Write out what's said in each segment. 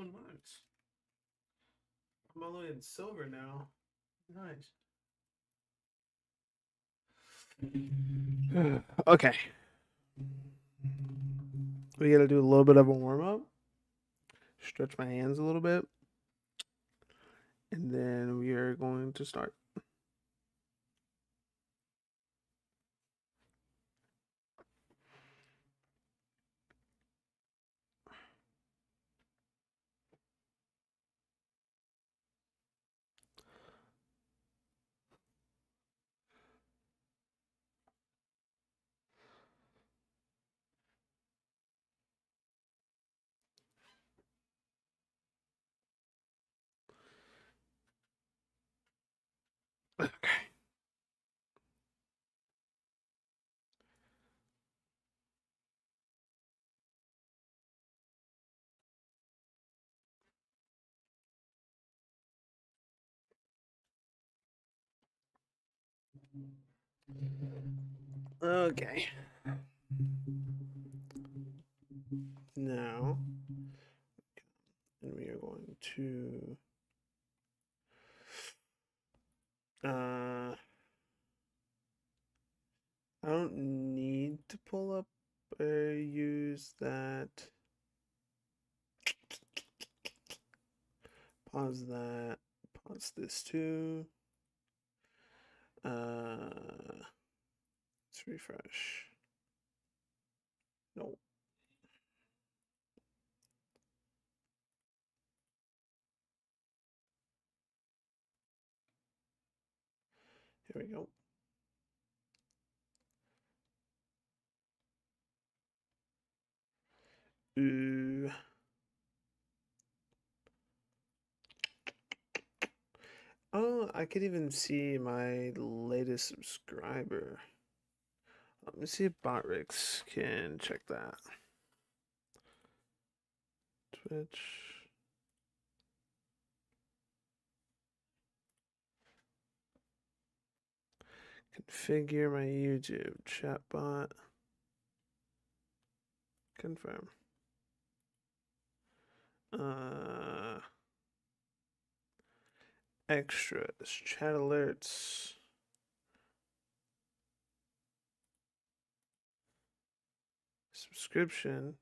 Oh, nice. I'm all the way in silver now. Nice. Okay. We got to do a little bit of a warm up. Stretch my hands a little bit. And then we are going to start. Okay. Okay. Now, and we are going to I don't need to pull up or use that. Pause that. Pause this too. Let's refresh. No. Here we go. Ooh. Oh, I could even see my latest subscriber. Let me see if Botrix can check that. Twitch. Configure my YouTube chatbot. Confirm. Extras, chat alerts. Subscription.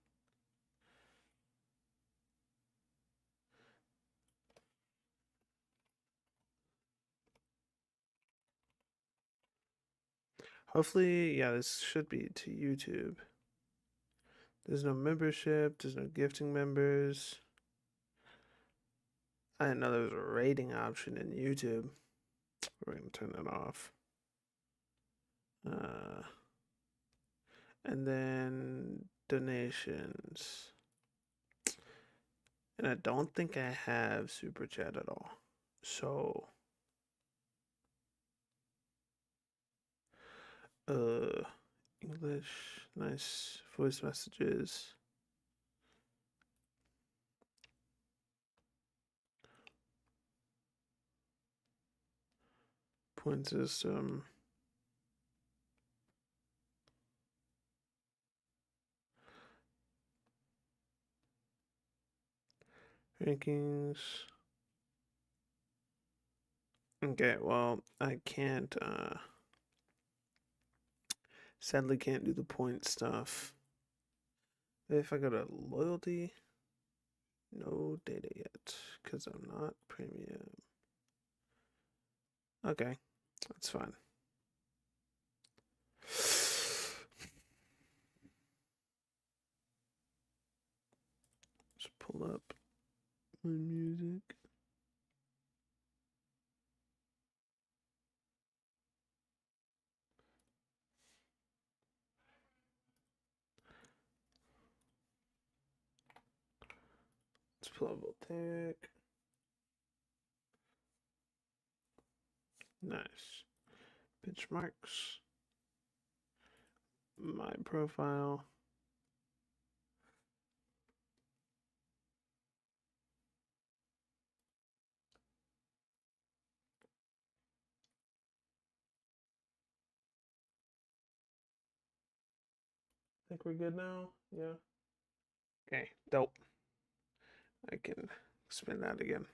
Hopefully, yeah, this should be to YouTube. There's no membership, there's no gifting members. I didn't know there was a rating option in YouTube. We're gonna turn that off. And then donations. And I don't think I have super chat at all. So English, nice voice messages. Point system. Rankings. Okay, well, I can't sadly can't do the point stuff. If I go to loyalty, no data yet, because I'm not premium. Okay, that's fine. Let's pull up my music. Let's pull up Voltaic. Nice. Benchmarks. My profile. Think we're good now? Yeah. Okay, dope. I can spin that again.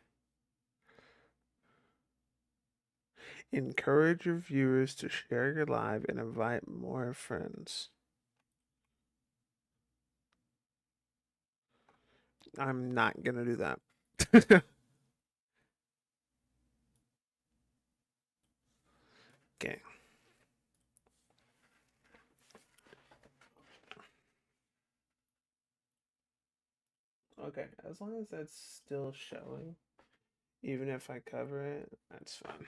Encourage your viewers to share your live and invite more friends. I'm not gonna do that. Okay. Okay, as long as that's still showing, even if I cover it, that's fine.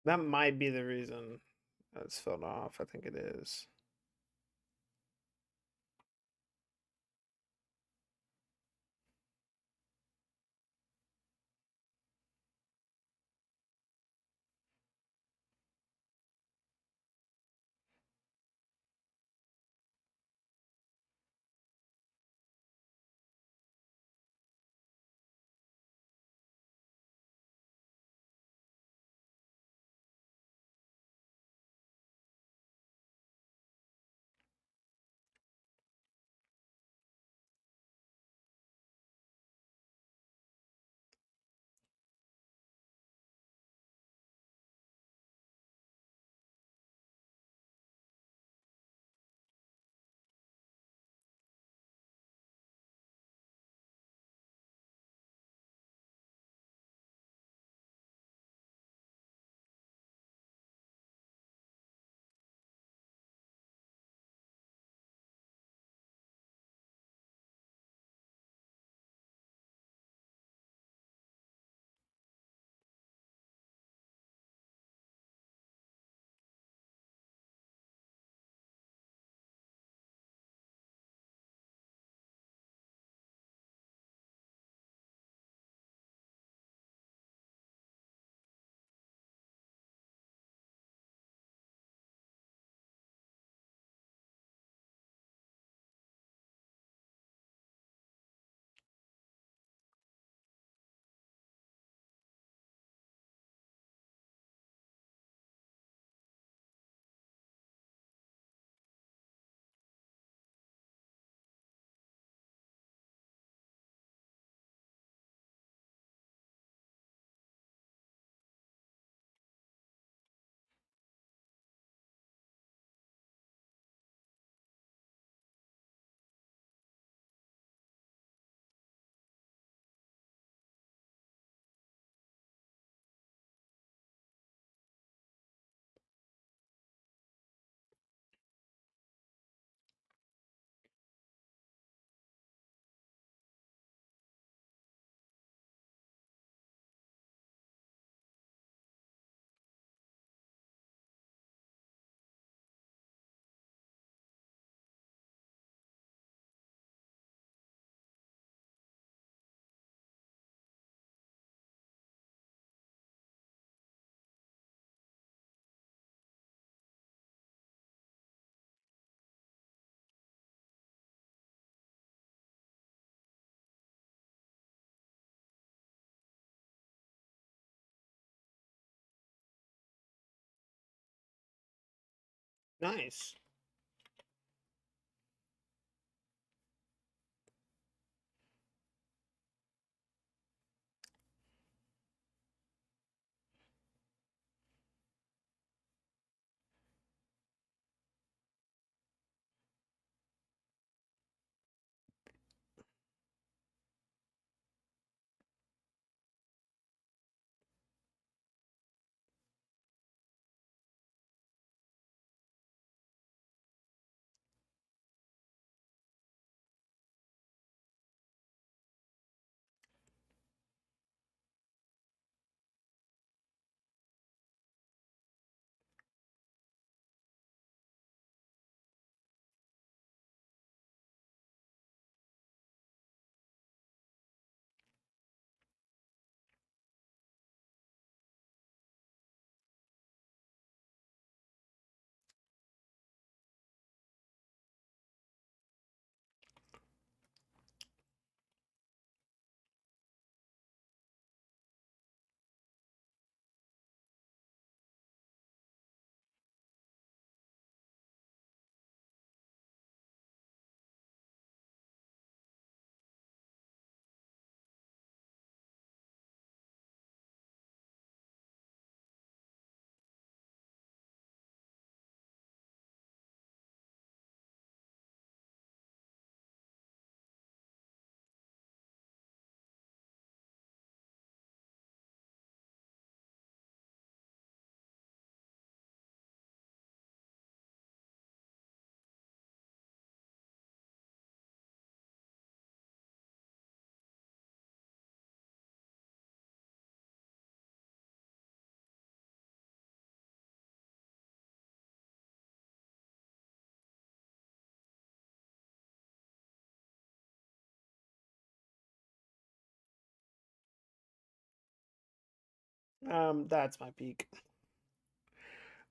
That might be the reason that's filled off. I think it is. Nice. That's my peak.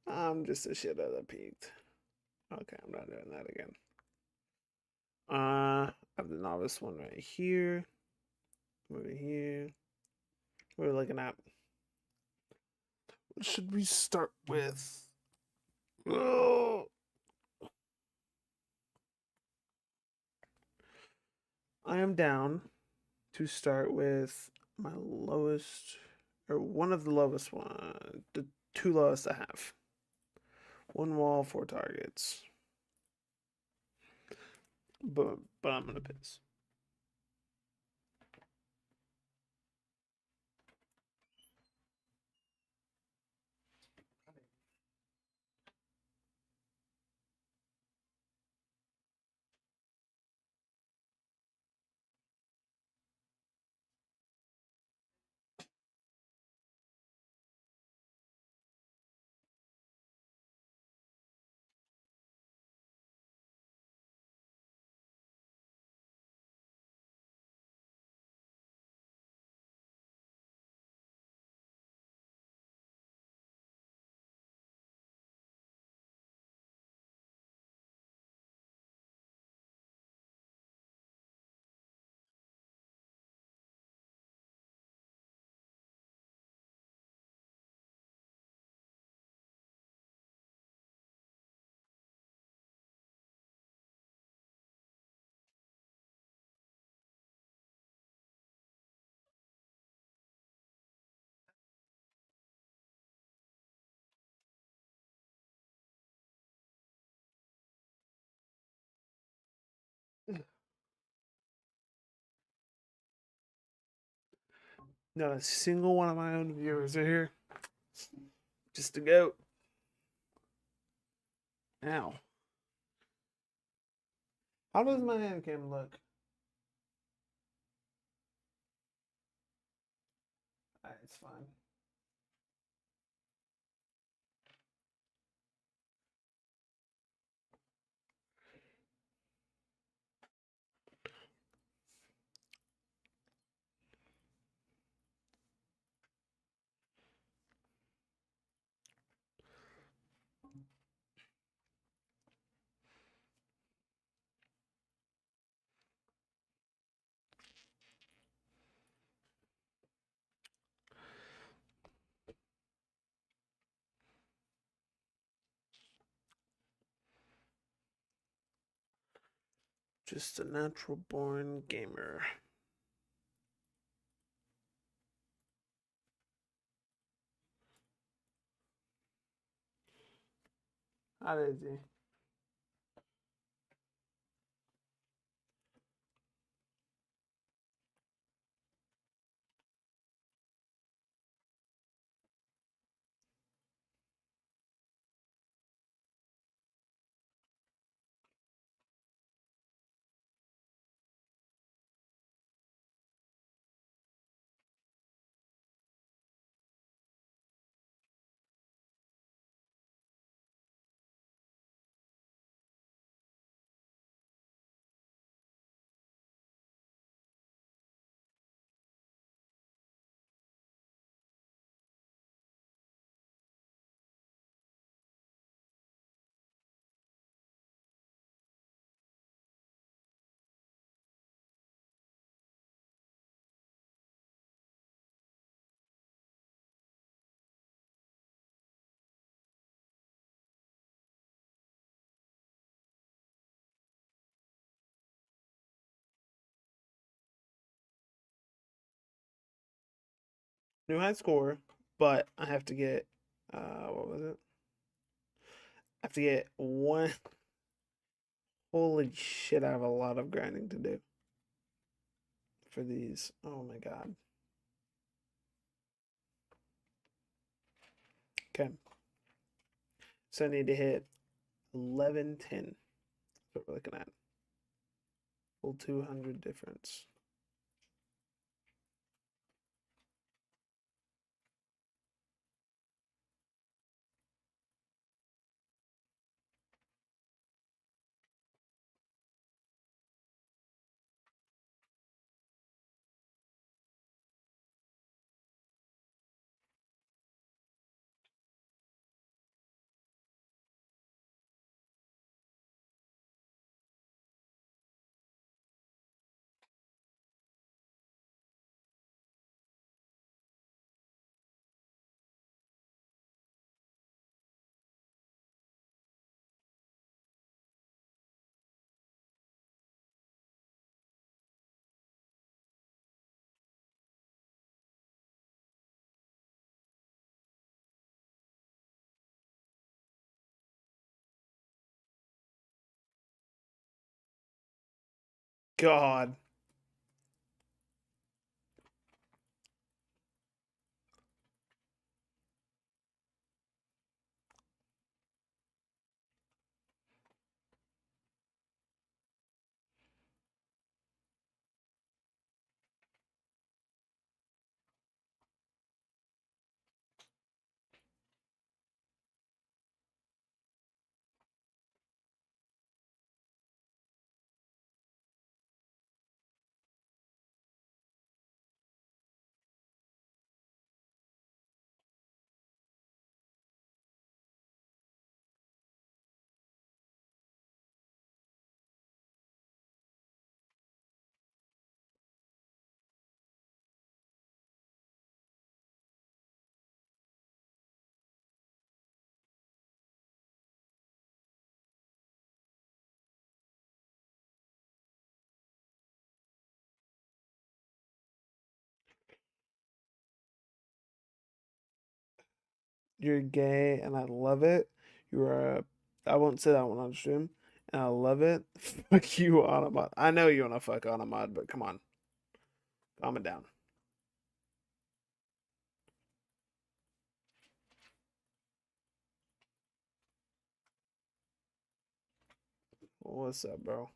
I'm just a shit out of peaked. Okay, I'm not doing that again. I have the novice one right here. Over here. We're looking at. What should we start with? Oh, I am down to start with my lowest, or one of the lowest one, the two lowest I have. One wall, four targets. But I'm gonna piss. Not a single one of my own viewers are here. Just to go. Ow. How does my hand cam look? It's fine. Just a natural born gamer. How did he? New high score, but I have to get what was it? I have to get one. Holy shit, I have a lot of grinding to do for these. Oh my god. Okay. So I need to hit 1110. That's what we're looking at. Full 200 difference. God. You're gay and I love it. You are a, I won't say that one on stream. And I love it. Fuck you, Automod. I know you wanna fuck Automod, but come on. Calm it down. What's up, bro?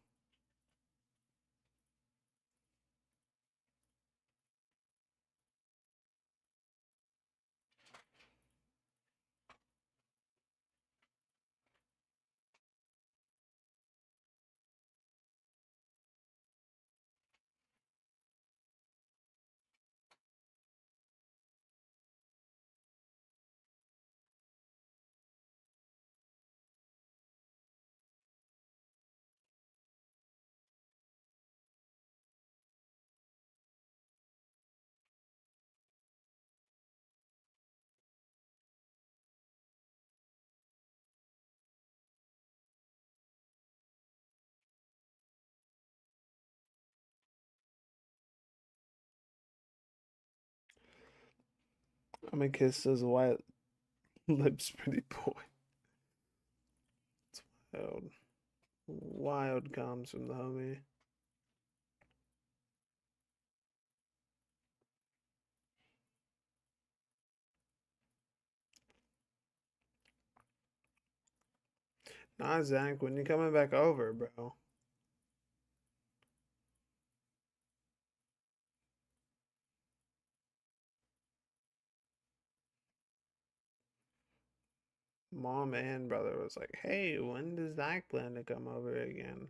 I'm gonna kiss those white lips, pretty boy. It's wild. Wild comes from the homie. Nah, Zach, when you coming back over, bro? Mom and brother was like, hey, when does Zach plan to come over again?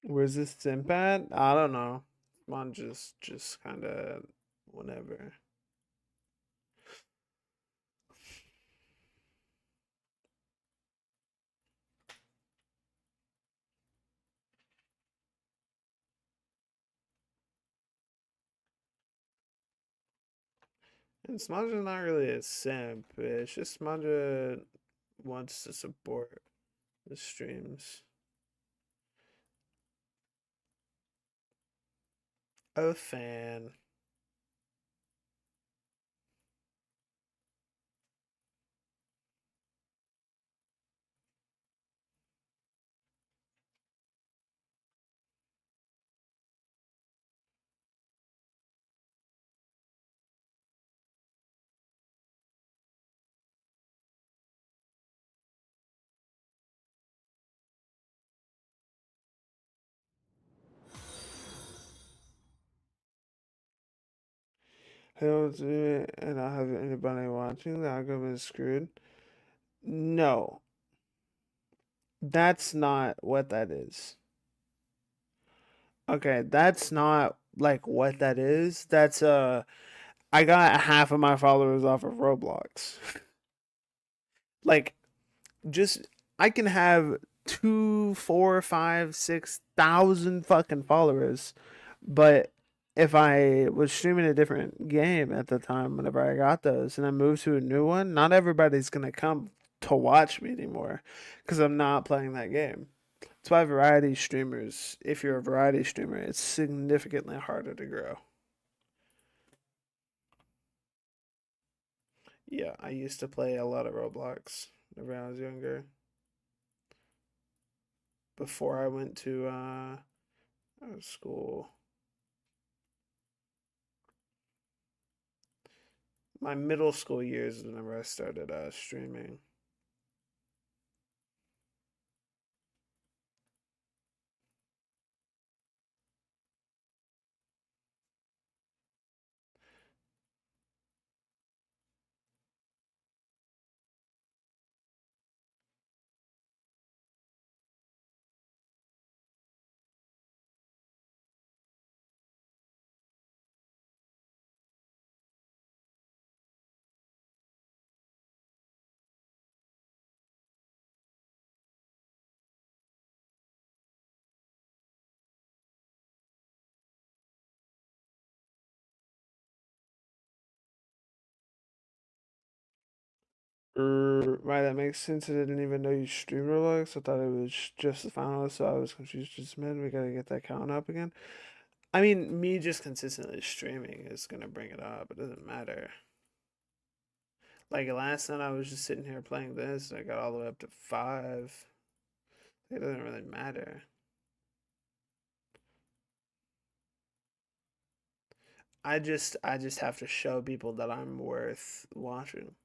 Where's this simp at? I don't know. Mom just kind of whatever. And Smudge's not really a simp. It's just Smudge wants to support the streams. A fan. I don't do it, and I have anybody watching. The algorithm is screwed. No, that's not what that is. Okay, that's not like what that is. That's I got half of my followers off of Roblox. Like, just I can have two, four, five, 6,000 fucking followers, but if I was streaming a different game at the time, whenever I got those, and I moved to a new one, not everybody's gonna come to watch me anymore because I'm not playing that game. That's why variety streamers, if you're a variety streamer, it's significantly harder to grow. Yeah, I used to play a lot of Roblox whenever I was younger. Before I went to school. My middle school years is whenever I started streaming. Right, that makes sense. I didn't even know you streamed Roblox. I thought it was just the finalists, so I was confused. Just man, we gotta get that count up again. I mean, me just consistently streaming is gonna bring it up. It doesn't matter. Like last night, I was just sitting here playing this. I got all the way up to 5. It doesn't really matter. I just have to show people that I'm worth watching.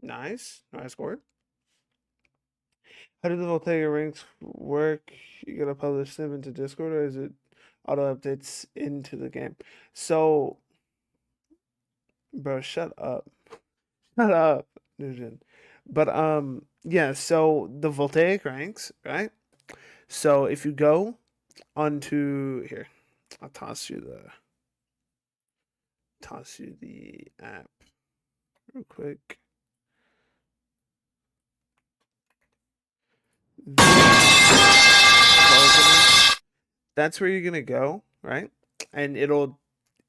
Nice, nice score. How do the Voltaire ranks work? You gotta publish them into Discord, or is it auto updates into the game? So, bro, shut up. Shut up, Nugent. But yeah, so the voltaic ranks, right? So if you go onto here, I'll toss you the app real quick. That's where you're gonna go, right? And it'll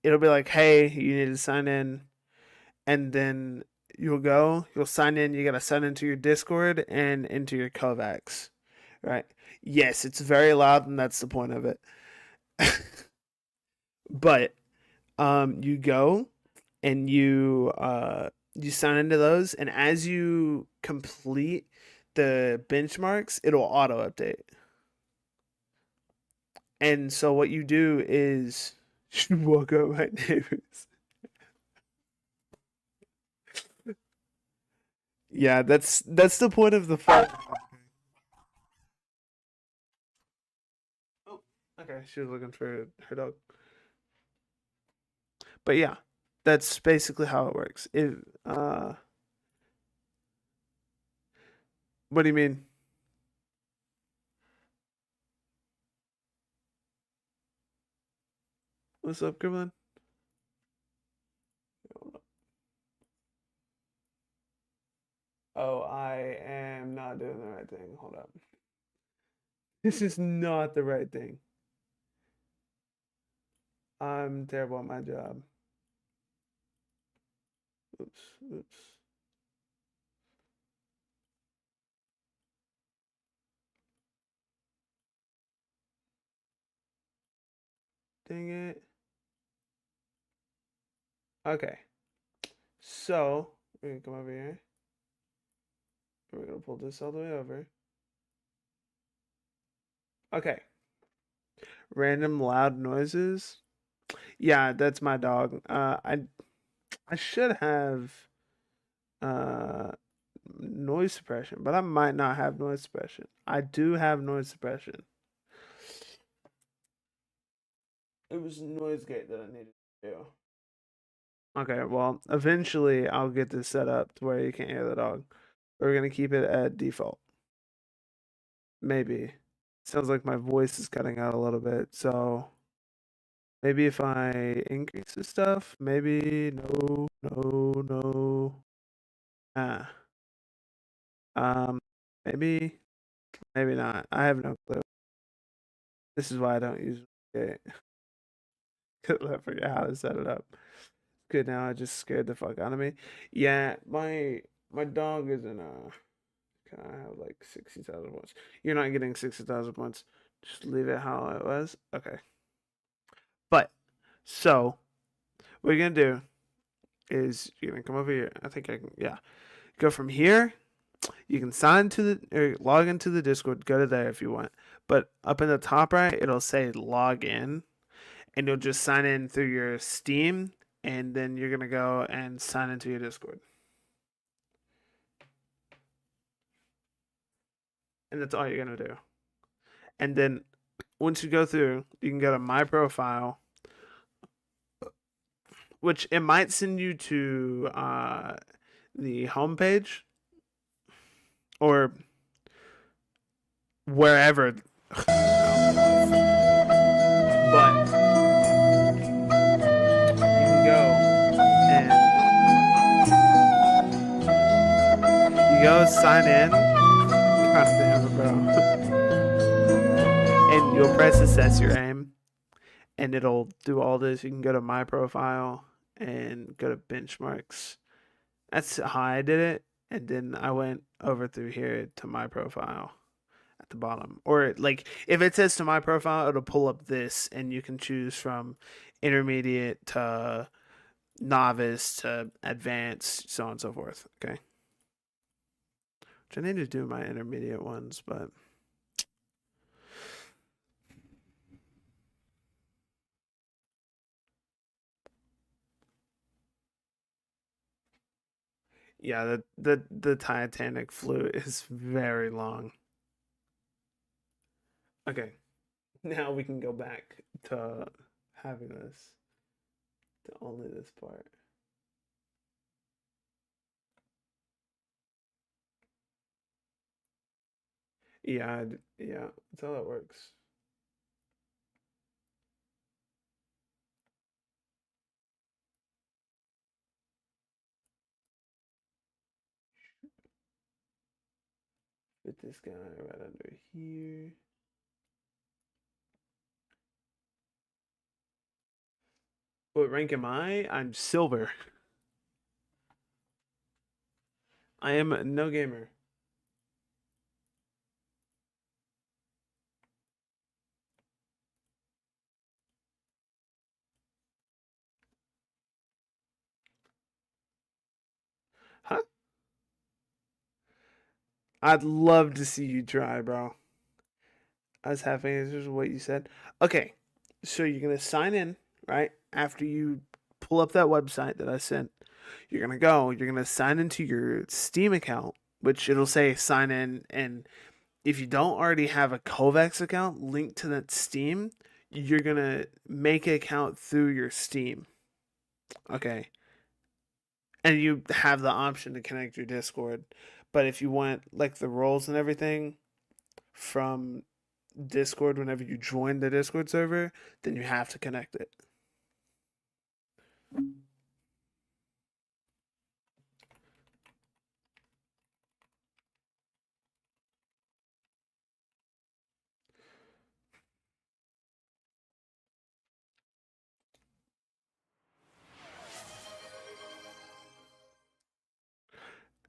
be like, hey, you need to sign in, and then you'll sign in. You gotta sign into your Discord and into your Kovaaks, right? Yes, it's very loud, and that's the point of it. But you go and you sign into those, and as you complete the benchmarks, it'll auto update. And so what you do is you walk up my neighbors. Yeah, that's the point of the fun. Oh, okay. She was looking for her dog. But yeah, that's basically how it works. What do you mean? What's up, Gremlin? Oh, I am not doing the right thing. Hold up. This is not the right thing. I'm terrible at my job. Oops, oops. Dang it. Okay. So, we're gonna come over here. We're gonna pull this all the way over. Okay. Random loud noises. Yeah, that's my dog. I should have uh noise suppression, but I might not have noise suppression. I do have noise suppression. It was noise gate that I needed to do. Okay, well, eventually I'll get this set up to where you can't hear the dog. We're gonna keep it at default. Maybe. Sounds like my voice is cutting out a little bit, so maybe if I increase the stuff, maybe no, no, no. Ah. Um, maybe, maybe not. I have no clue. This is why I don't use it. I forget how to set it up. Good now, I just scared the fuck out of me. Yeah, my dog is in a. Can I have like 60,000 points? You're not getting 60,000 points. Just leave it how it was. Okay. But so what you're gonna do is you're gonna come over here. I think I can. Yeah. Go from here. You can sign to the or log into the Discord. Go to there if you want. But up in the top right, it'll say log in, and you'll just sign in through your Steam, and then you're gonna go and sign into your Discord, and that's all you're gonna do. And then once you go through, you can go to my profile, which it might send you to the homepage or wherever. But you can go and you go sign in. God damn it, bro. And you'll press assess your aim, and it'll do all this. You can go to my profile and go to benchmarks. That's how I did it. And then I went over through here to my profile at the bottom. Or like if it says to my profile, it'll pull up this and you can choose from intermediate to novice to advanced, so on and so forth. Okay. Which I need to do my intermediate ones, but yeah, the Titanic flute is very long. Okay. Now we can go back to having this to only this part. Yeah, yeah, that's how it works. Put this guy right under here. What rank am I? I'm silver. I am no gamer. Huh? I'd love to see you try, bro. I was half answers what you said. Okay, so you're gonna sign in, right? After you pull up that website that I sent, you're gonna sign into your Steam account, which it'll say sign in. And if you don't already have a Kovaaks account linked to that Steam, you're gonna make an account through your Steam. Okay. And you have the option to connect your Discord. But if you want like the roles and everything from Discord whenever you join the Discord server, then you have to connect it.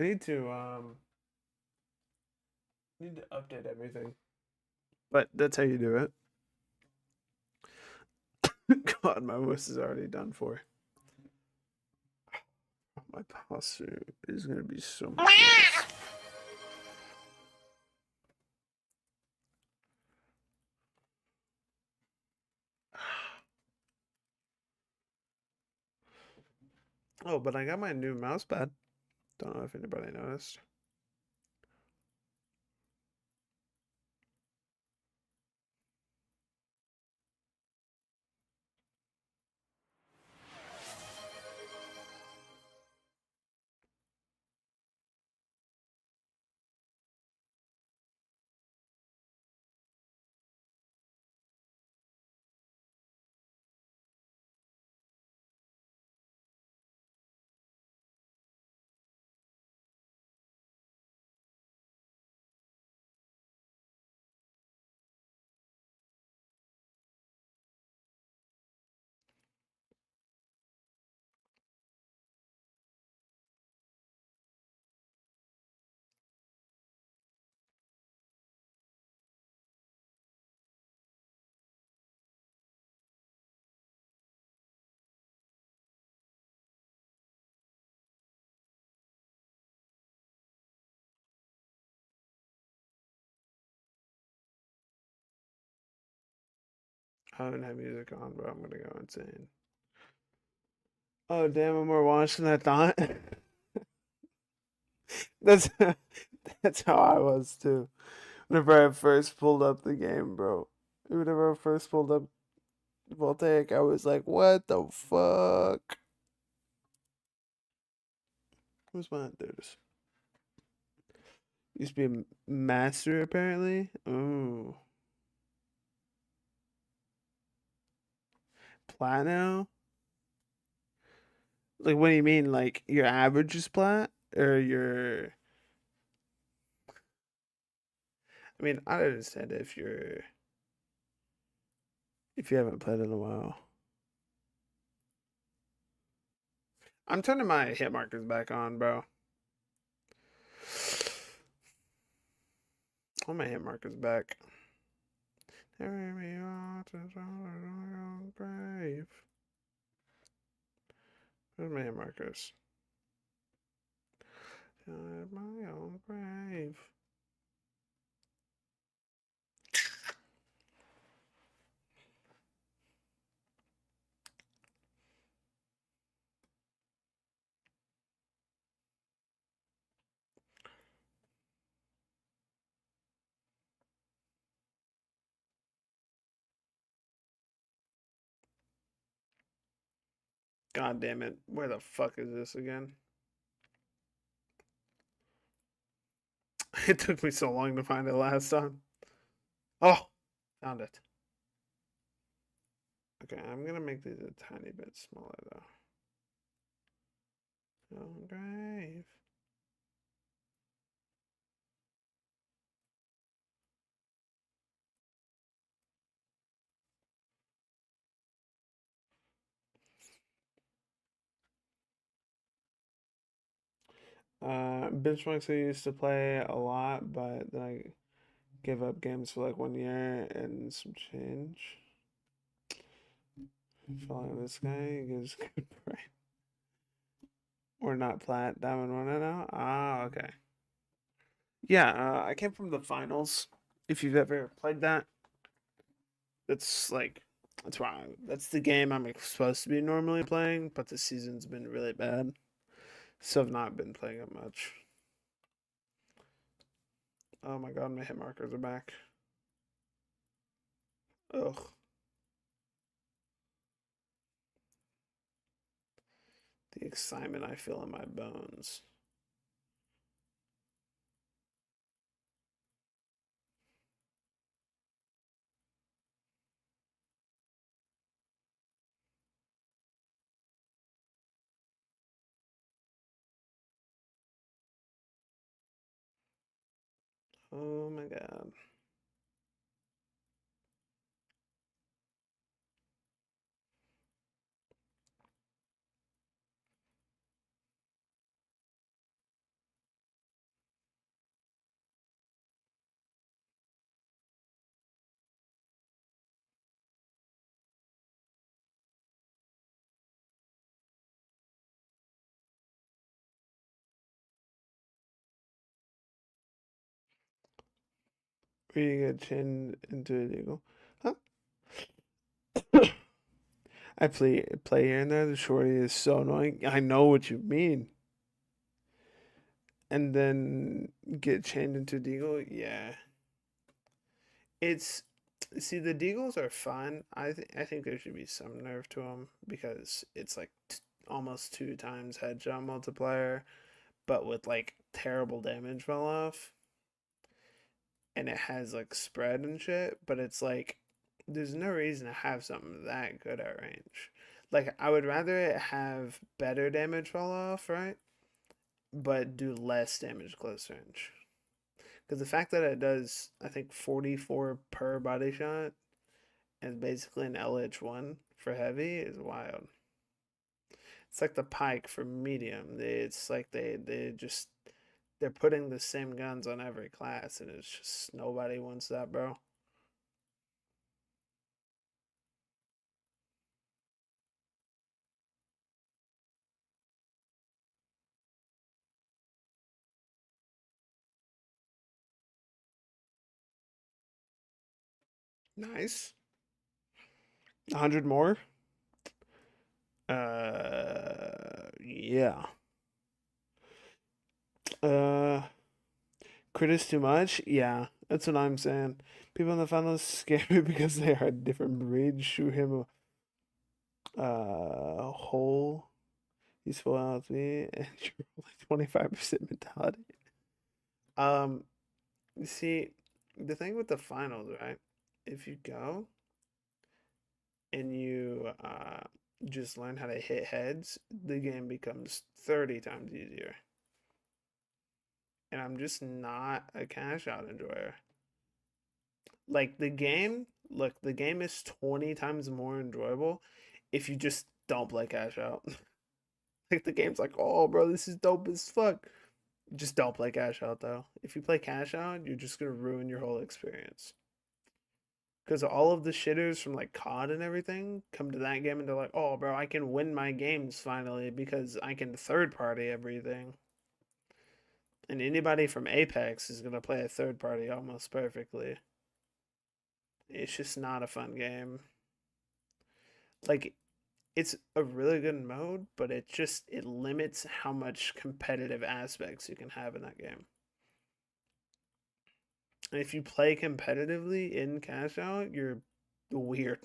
I need to update everything. But that's how you do it. God, my voice is already done for. My posture is gonna be so much worse. Oh, but I got my new mouse pad. Don't know if anybody noticed. I don't have music on, bro. I'm gonna go insane. Oh damn, I'm more watched than I thought. That's that's how I was too. Whenever I first pulled up the game, bro. Whenever I first pulled up Voltaic, I was like, what the fuck? Who's mine? There it is. Used to be a master apparently. Ooh. Platinum? Like what do you mean? Like your average is plat? Or your I mean, I understand if you haven't played in a while. I'm turning my hit markers back on, bro. All my hit markers back. Carry me on to my grave. Where's my hit markers? My own grave. God damn it. Where the fuck is this again? It took me so long to find it last time. Oh, found it. Okay, I'm gonna make these a tiny bit smaller though. Oh, grave. Benchmarks I used to play a lot, but then I gave up games for like 1 year and some change. Following this guy, he gives good price. Or not plat, diamond one now. Ah, okay. Yeah, I came from the finals. If you've ever played that, that's like that's why that's the game I'm supposed to be normally playing, but the season's been really bad, so I've not been playing it much. Oh my god, my hit markers are back. Ugh, the excitement I feel in my bones. Oh my god. Reading a chin into illegal. Huh? I play here and there. The shorty is so annoying. I know what you mean. And then get chained into Deagle. Yeah, it's see the Deagles are fun. I think there should be some nerf to them because it's like almost two times headshot multiplier, but with like terrible damage fell off, and it has like spread and shit. But it's like there's no reason to have something that good at range. Like I would rather it have better damage fall off, right? But do less damage close range. Because the fact that it does, I think, 44 per body shot and basically an LH1 for heavy is wild. It's like the pike for medium. It's like they just they're putting the same guns on every class, and it's just nobody wants that, bro. Nice. 100 more. Yeah. Uh, crit is too much. Yeah, that's what I'm saying. People in the finals scare me because they are a different breed. Shoot him a hole. He's full out with me, and you're only 25% mentality. Um, you see, the thing with the finals, right? If you go and you just learn how to hit heads, the game becomes 30 times easier. And I'm just not a cash out enjoyer. Like the game is 20 times more enjoyable if you just don't play cash out. Like the game's like, oh, bro, this is dope as fuck. Just don't play cash out though. If you play cash out, you're just gonna ruin your whole experience. Because all of the shitters from like COD and everything come to that game and they're like, oh, bro, I can win my games finally because I can third party everything. And anybody from Apex is gonna play a third party almost perfectly. It's just not a fun game. Like it's a really good mode, but it limits how much competitive aspects you can have in that game. And if you play competitively in cash out, you're weird.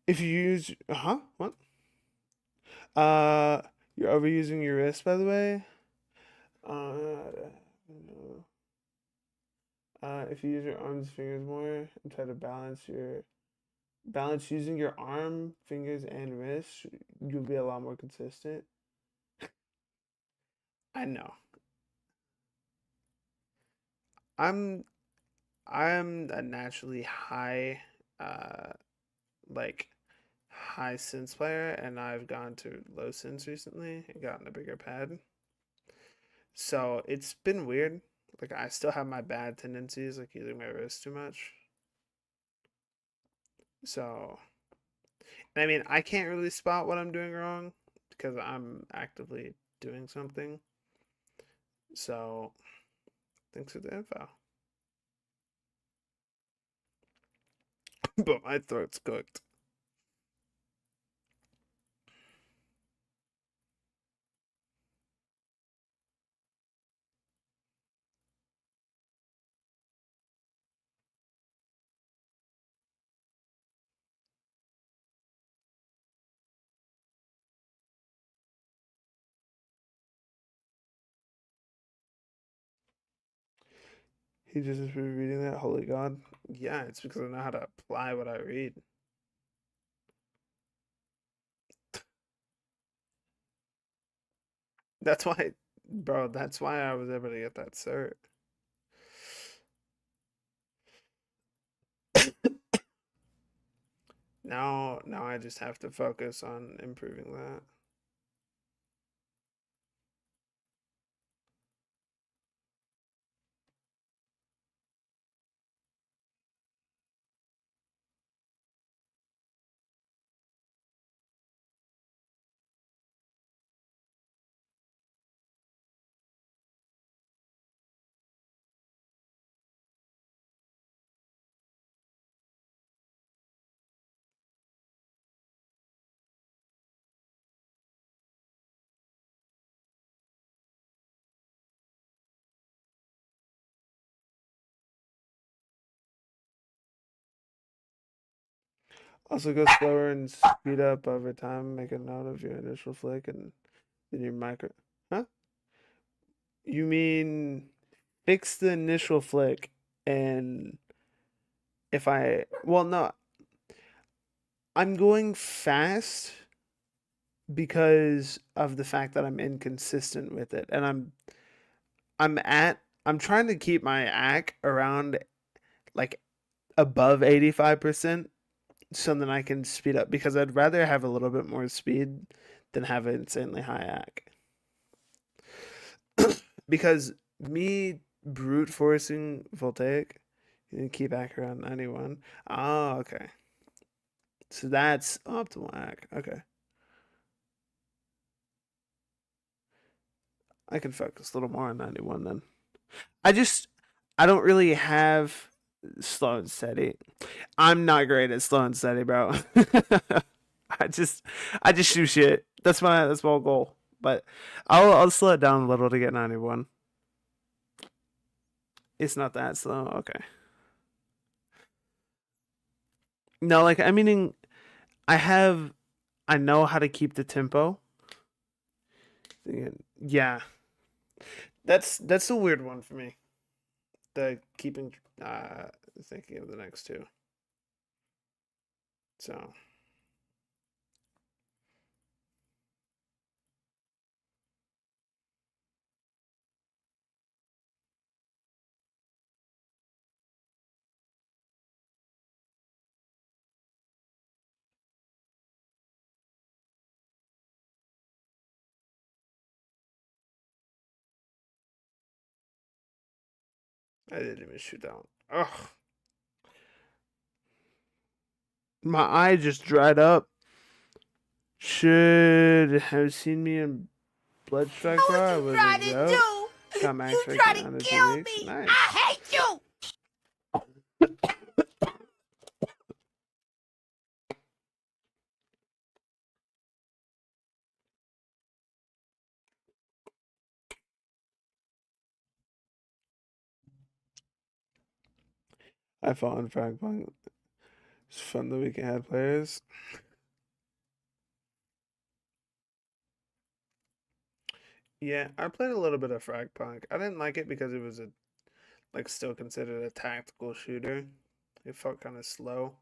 If you use what? Uh you're overusing your wrist by the way. Uh if you use your arms fingers more and try to balance using your arm, fingers and wrist, you'll be a lot more consistent. I know. I'm I'm a naturally high uh like high sense player, and I've gone to low sense recently and gotten a bigger pad. So it's been weird. Like I still have my bad tendencies, like using my wrist too much. So I mean, I can't really spot what I'm doing wrong because I'm actively doing something. So thanks for the info. But my throat's cooked. He just is reading that. Holy God. Yeah, it's because I know how to apply what I read. That's why, bro, that's why I was able to get that cert. Now I just have to focus on improving that. Also go slower and speed up over time. Make a note of your initial flick and then your micro. Huh? You mean fix the initial flick and if I well no, I'm going fast because of the fact that I'm inconsistent with it and I'm trying to keep my AC around like above 85% so then I can speed up because I'd rather have a little bit more speed than have an insanely high AC. Because me brute forcing voltaic, you can keep AC around 91. Oh, okay. So that's optimal AC. Okay. I can focus a little more on 91 then. I just I don't really have slow and steady. I'm not great at slow and steady, bro. I just I just shoot shit. That's my goal. But I'll slow it down a little to get 91. It's not that slow. Okay. No, like I meaning I have I know how to keep the tempo. Yeah. That's a weird one for me. The keeping thinking of the next two. So I didn't even shoot down. Ugh. My eye just dried up. Should have seen me in Bloodstrike, bro. I was a joke. Got max rank in under 2 weeks. Nice. I hate you. I fought in Fragpunk. It's fun that we can add players. Yeah, I played a little bit of Fragpunk. I didn't like it because it was a like still considered a tactical shooter. It felt kind of slow.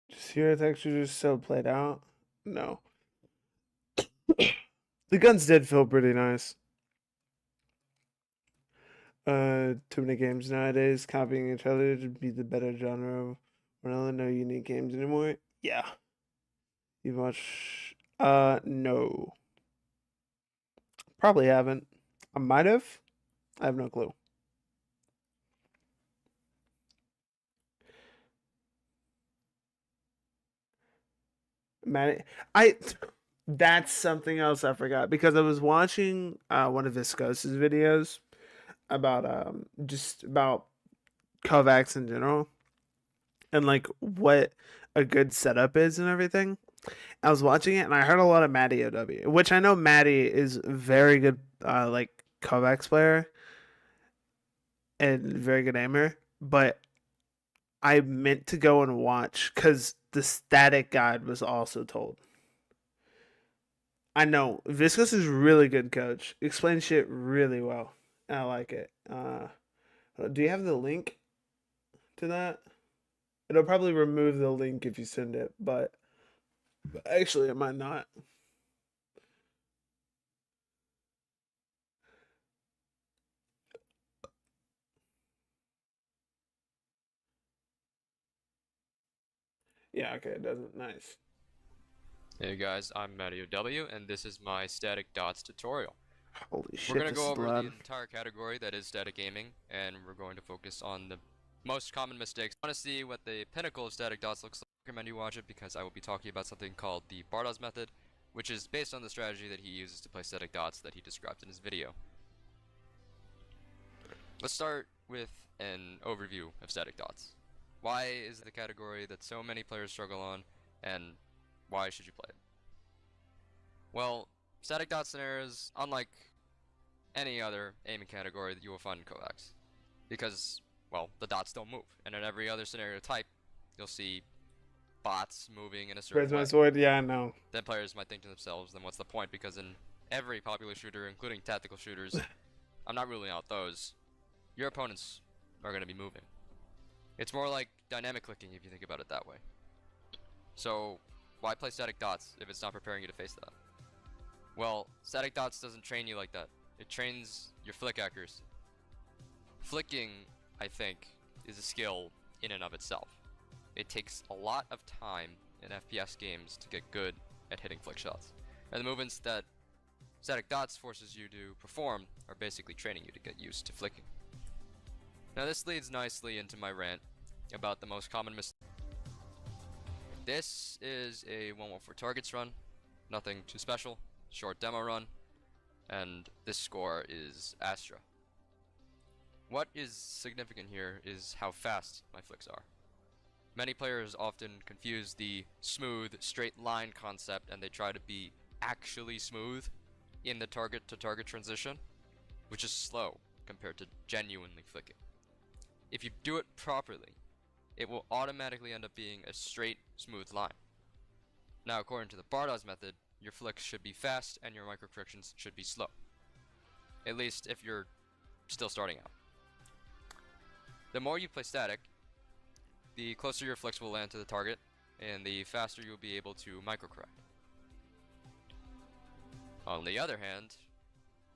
Just here, texture just so played out. No, the guns did feel pretty nice. Too many games nowadays copying each other to be the better genre of vanilla. No unique games anymore. Yeah, you watch? No, probably haven't. I might have. I have no clue. Man, I that's something else I forgot because I was watching one of Viscos's videos about just about Kovacs in general and like what a good setup is and everything. I was watching it and I heard a lot of Matty OW, which I know Matty is very good like Kovacs player and very good aimer, but I meant to go and watch because the static guide was also told. I know Viscos is really good coach. Explains shit really well. And I like it. Do you have the link to that? It'll probably remove the link if you send it, but actually it might not. Yeah, okay, it doesn't. Nice. Hey guys, I'm Matty OW, and this is my static dots tutorial. Holy We're shit, going to this go is over loud. the entire category that is static aiming, and we're going to focus on the most common mistakes. If you want to see what the pinnacle of static dots looks like, I recommend you watch it because I will be talking about something called the Bardas method, which is based on the strategy that he uses to play static dots that he described in his video. Let's start with an overview of static dots. Why is it the category that so many players struggle on, and why should you play it? Well, static dot scenarios, unlike any other aiming category that you will find in Kovaaks, because, well, the dots don't move, and in every other scenario type, you'll see bots moving in a certain Where's my way. sword? Yeah, I know. Then players might think to themselves, then what's the point? Because in every popular shooter, including tactical shooters, I'm not ruling out those, your opponents are going to be moving. It's more like dynamic clicking if you think about it that way. So, why play static dots if it's not preparing you to face that? Well, static dots doesn't train you like that. It trains your flick accuracy. Flicking, I think, is a skill in and of itself. It takes a lot of time in FPS games to get good at hitting flick shots. And the movements that static dots forces you to perform are basically training you to get used to flicking. Now this leads nicely into my rant about the most common mistakes. This is a 114 targets run, nothing too special, short demo run, and this score is Astra. What is significant here is how fast my flicks are. Many players often confuse the smooth, straight line concept and they try to be actually smooth in the target to target transition, which is slow compared to genuinely flicking. If you do it properly, it will automatically end up being a straight, smooth line. Now, according to the Bardas method, your flicks should be fast and your micro corrections should be slow. At least if you're still starting out. The more you play static, the closer your flicks will land to the target, and the faster you'll be able to microcorrect. On the other hand,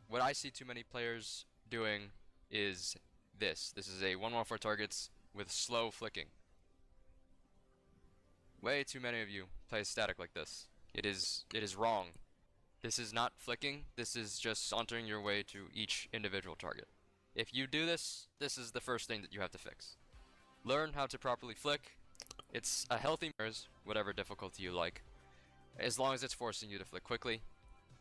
what I see too many players doing is this. This is a 114 targets with slow flicking. Way too many of you play static like this. It is wrong. This is not flicking, this is just sauntering your way to each individual target. If you do this, this is the first thing that you have to fix. Learn how to properly flick. It's a healthy mirrors, whatever difficulty you like, as long as it's forcing you to flick quickly.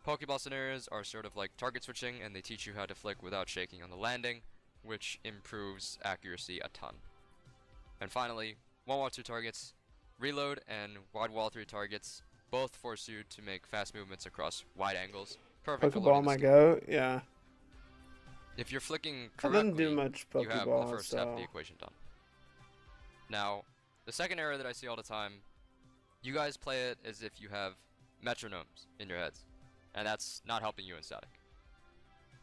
Pokeball scenarios are sort of like target switching, and they teach you how to flick without shaking on the landing, which improves accuracy a ton. And finally, 1-1-2 targets, reload and wide wall 3 targets both force you to make fast movements across wide angles. Perfect for Pokeball learning the my skill. go. Yeah. If you're flicking I didn't do correctly, much you have the Pokeball, first half of the so equation done. Now, the second error that I see all the time, you guys play it as if you have metronomes in your heads, and that's not helping you in static.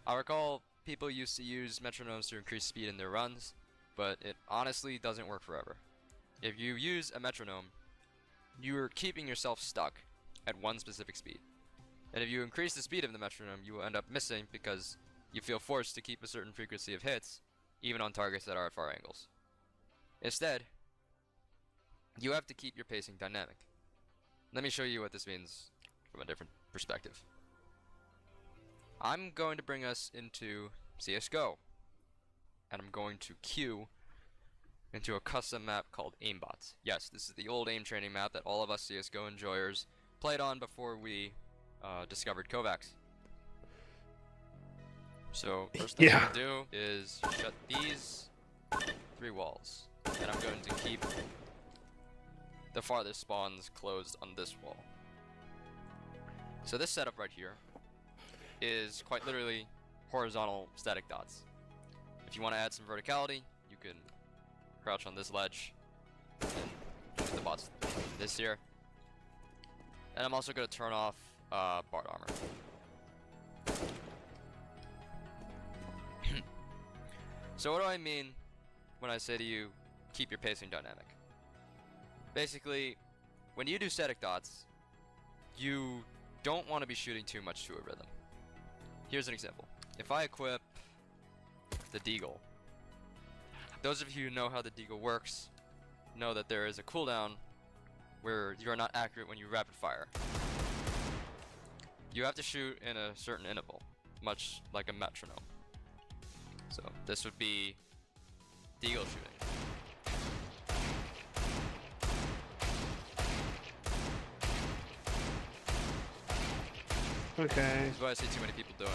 I recall people used to use metronomes to increase speed in their runs, but it honestly doesn't work forever. If you use a metronome, you're keeping yourself stuck at one specific speed. And if you increase the speed of the metronome, you will end up missing because you feel forced to keep a certain frequency of hits, even on targets that are at far angles. Instead, you have to keep your pacing dynamic. Let me show you what this means from a different perspective. I'm going to bring us into CSGO, and I'm going to queue into a custom map called Aimbots. Yes, this is the old aim training map that all of us CSGO enjoyers played on before we discovered Kovaaks. So first thing I'm Yeah. going to do is shut these 3 walls, and I'm going to keep the farthest spawns closed on this wall. So this setup right here is quite literally horizontal static dots. If you want to add some verticality, you can crouch on this ledge and shoot the bots this here. And I'm also going to turn off bard armor. So what do I mean when I say to you, keep your pacing dynamic? Basically, when you do static dots, you don't want to be shooting too much to a rhythm. Here's an example. If I equip the Deagle, those of you who know how the Deagle works know that there is a cooldown where you're not accurate when you rapid fire. You have to shoot in a certain interval, much like a metronome. So this would be Deagle shooting. Okay. This is what I see too many people doing.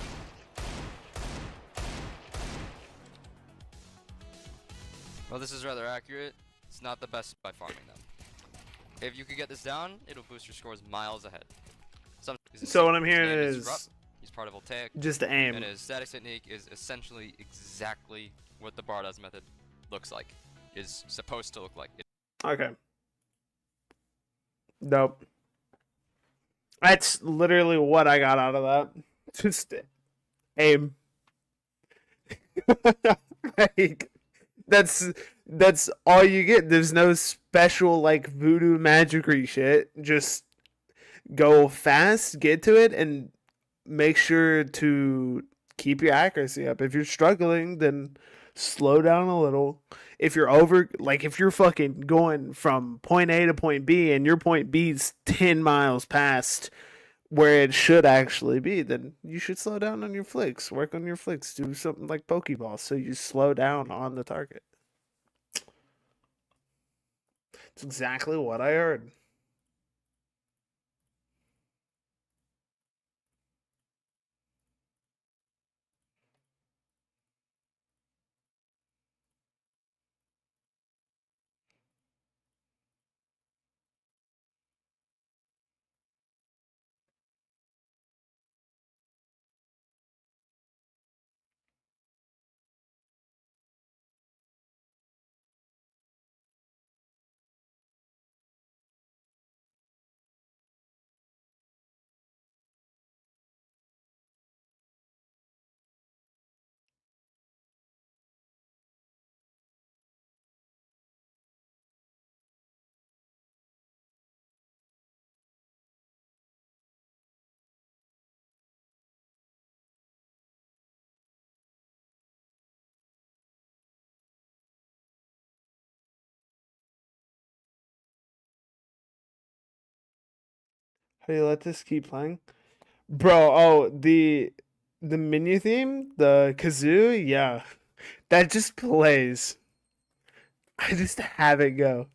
Well, this is rather accurate. It's not the best by farming them. If you could get this down, it'll boost your scores miles ahead. So what I'm His hearing name is he's part of Voltaic, just the and aim. his static technique is essentially exactly what the Bardas method looks like, is supposed to look like. Okay. Nope. That's literally what I got out of that. Just aim. Like, that's all you get. There's no special like voodoo magicry shit. Just go fast, get to it, and make sure to keep your accuracy up. If you're struggling, then slow down a little. If you're if you're fucking going from point A to point B and your point B's 10 miles past where it should actually be, then you should slow down on your flicks. Work on your flicks. Do something like Pokeball so you slow down on the target. It's exactly what I heard. How do you let this keep playing? Bro, oh, the menu theme, the kazoo, yeah. That just plays. I just have it go.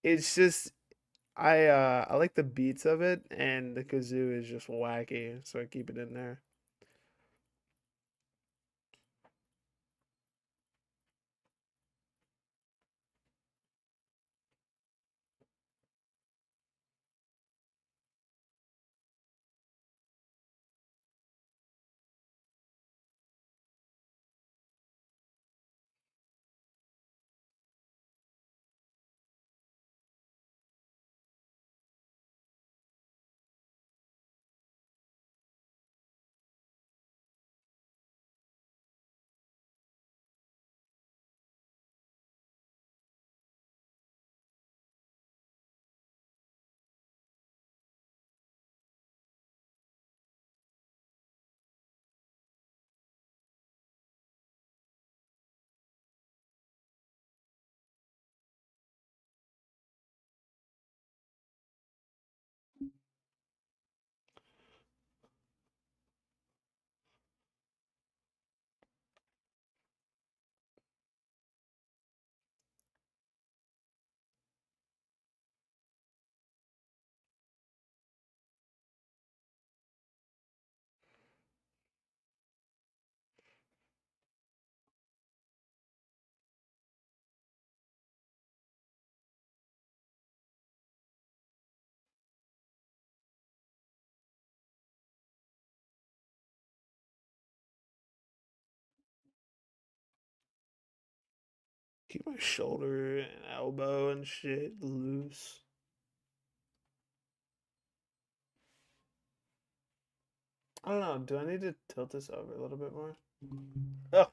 It's just I like the beats of it and the kazoo is just wacky, so I keep it in there. Keep my shoulder and elbow and shit loose. I don't know. Do I need to tilt this over a little bit more? Oh,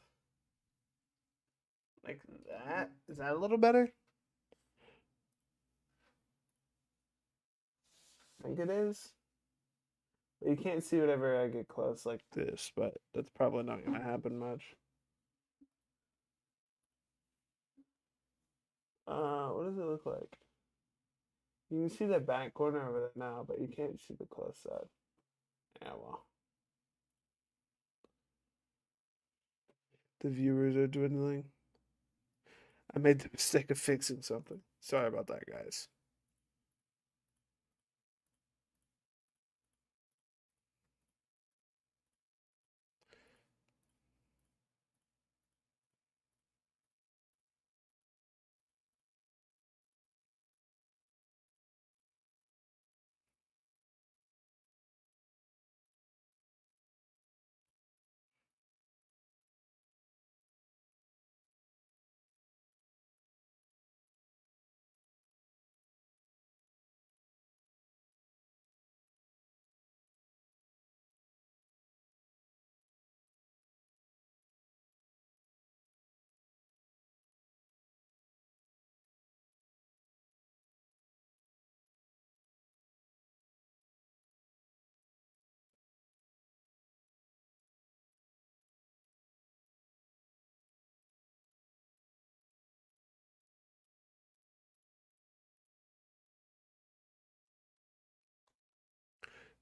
like that? Is that a little better? I think it is. You can't see whatever I get close like this, but that's probably not going to happen much. What does it look like? You can see the back corner over there now, but you can't see the close side. Yeah, well. The viewers are dwindling. I made the mistake of fixing something. Sorry about that, guys.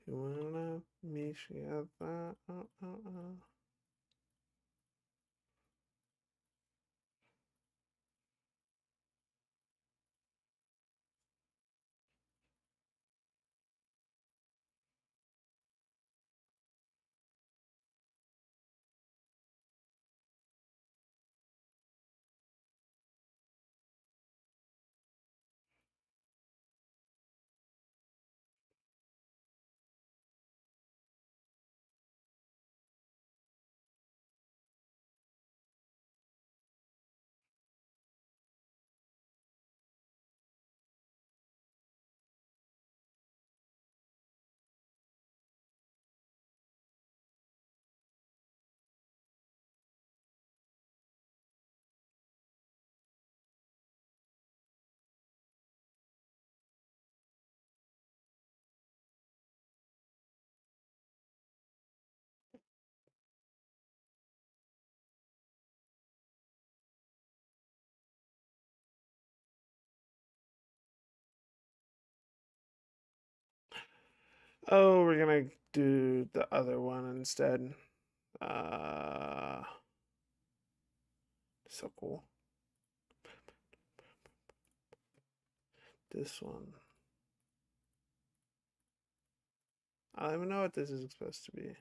You wanna meet together? Oh, we're gonna do the other one instead. Uh, so cool. This one. I don't even know what this is supposed to be.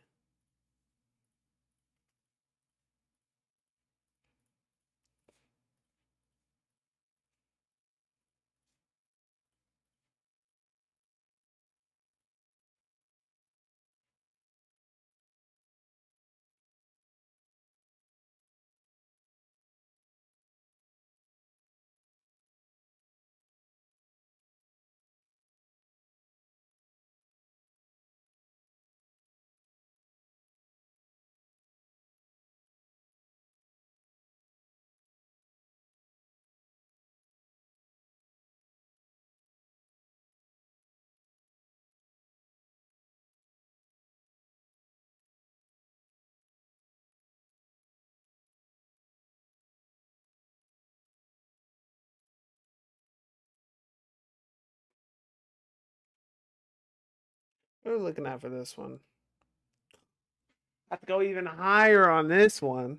What are we looking at for this one? I have to go even higher on this one.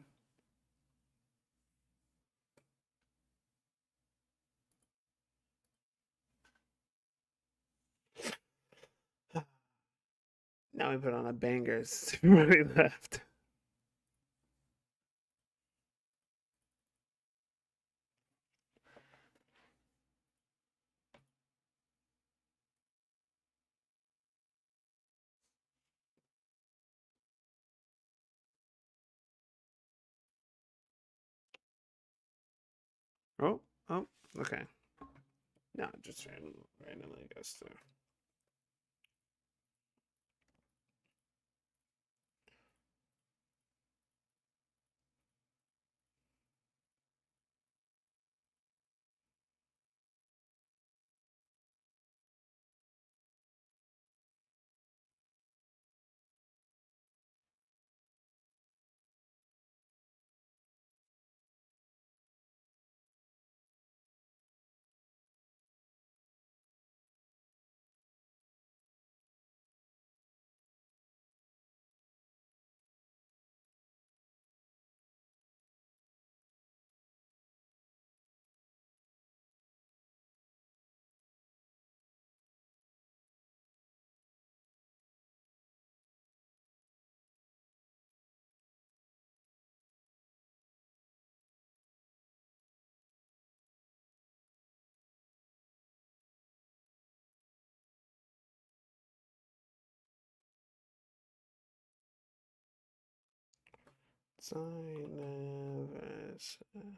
Now we put on a banger. Everybody left. Oh, okay. No, just randomly goes through. Never said.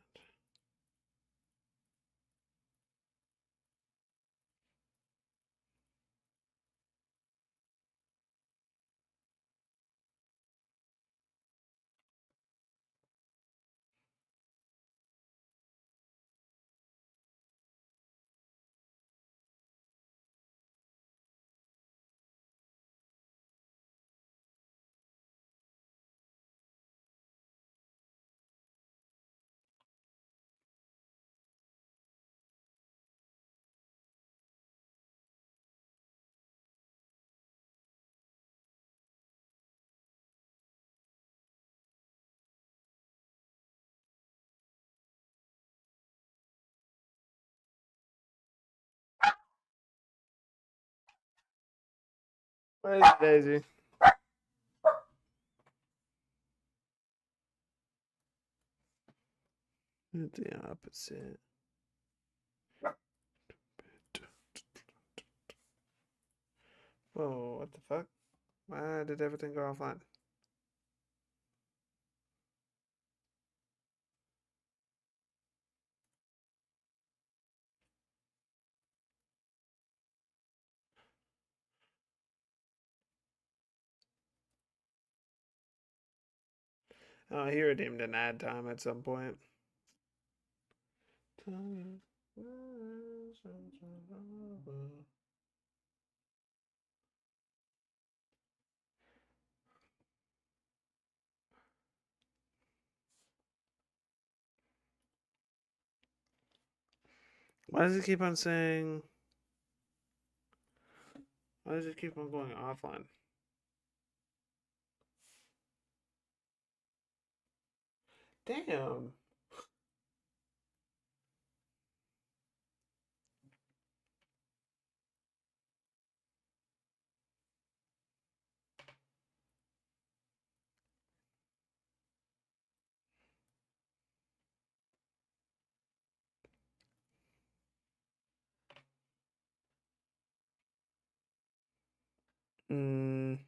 Where's Daisy? The opposite. Whoa, what the fuck? Why did everything go offline? Oh, he redeemed an ad time at some point. Why does it keep on saying? Why does it keep on going offline? Damn. Mm.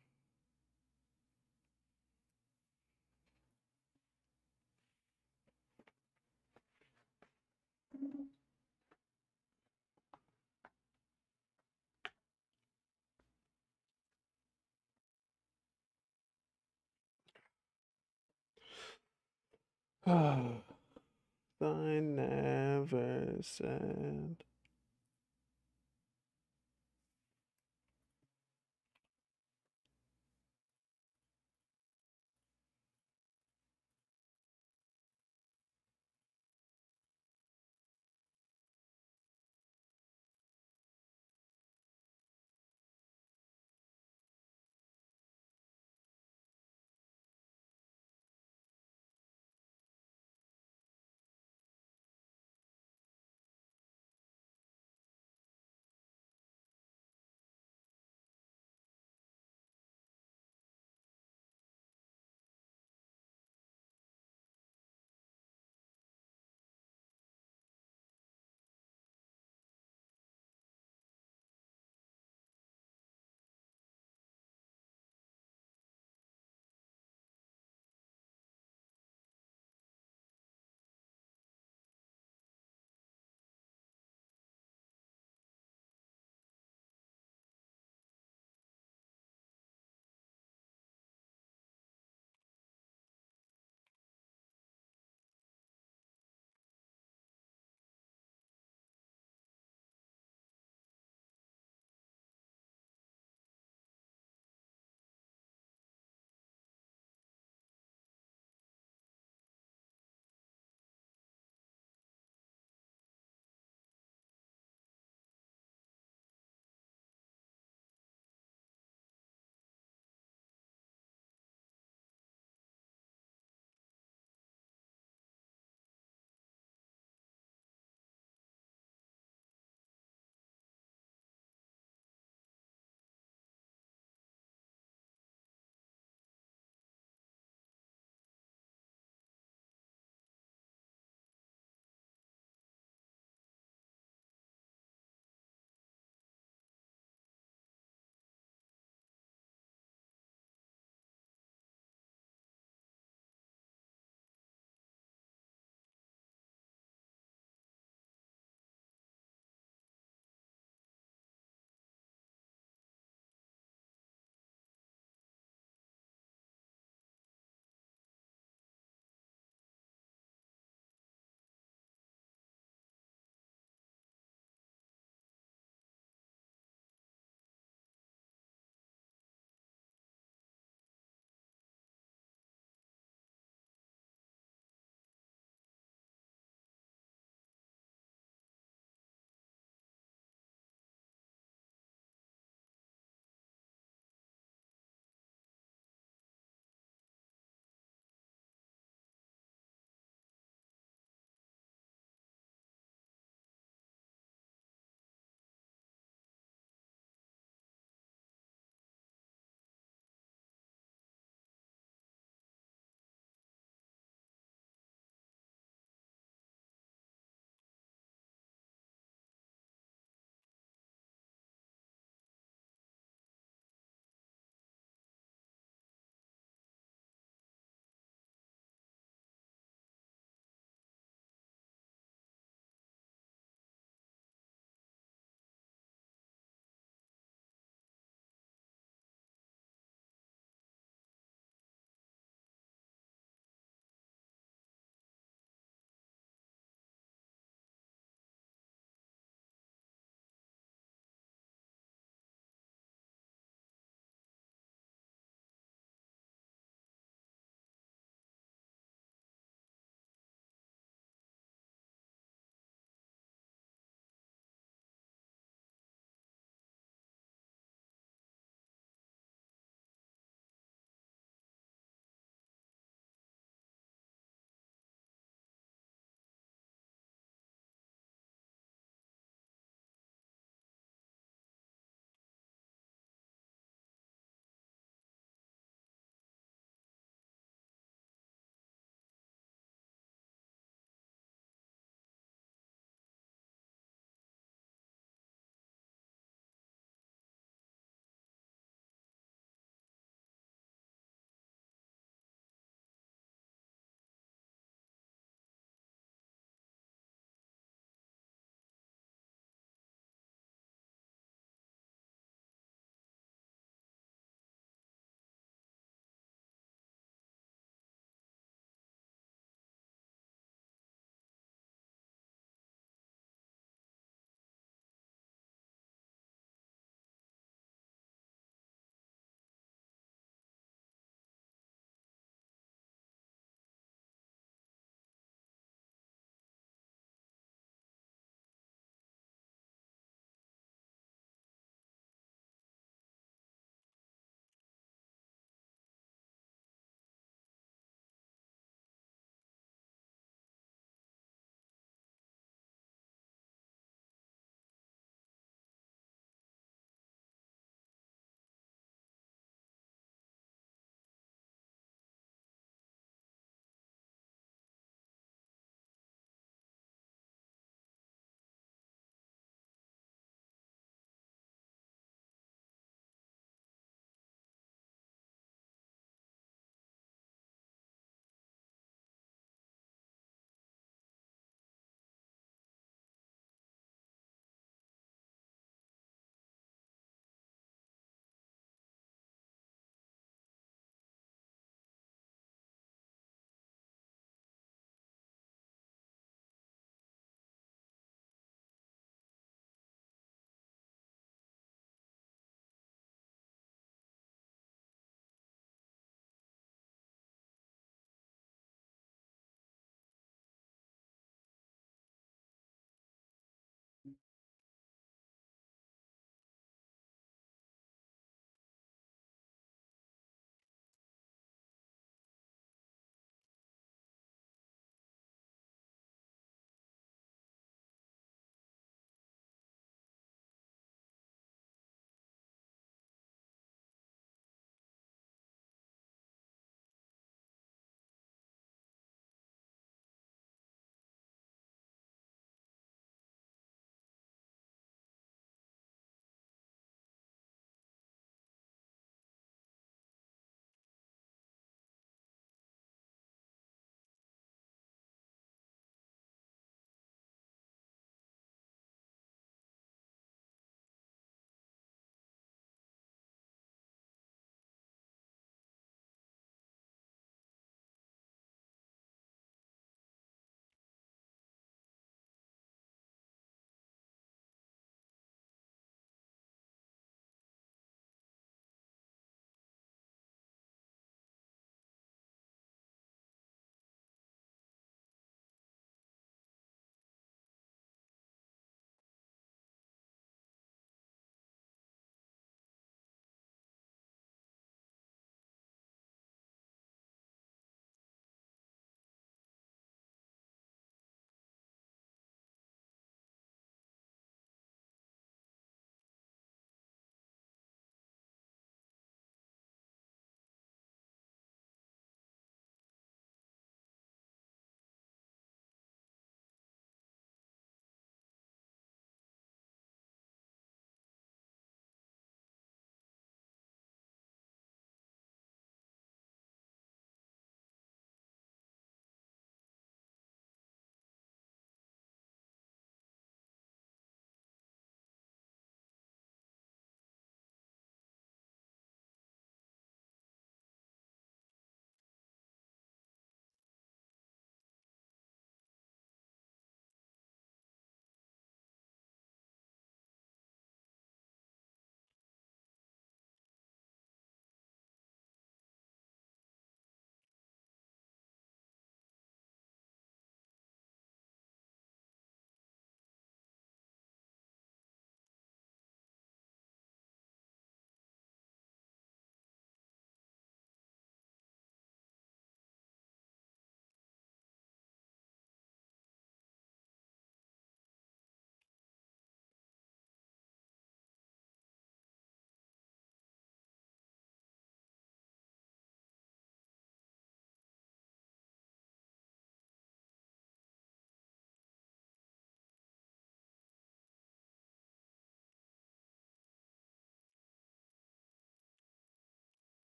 I never said.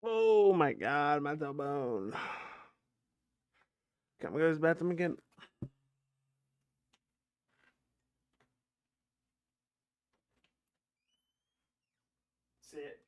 Oh my god, my tailbone. Can we go to the bathroom again? Sit.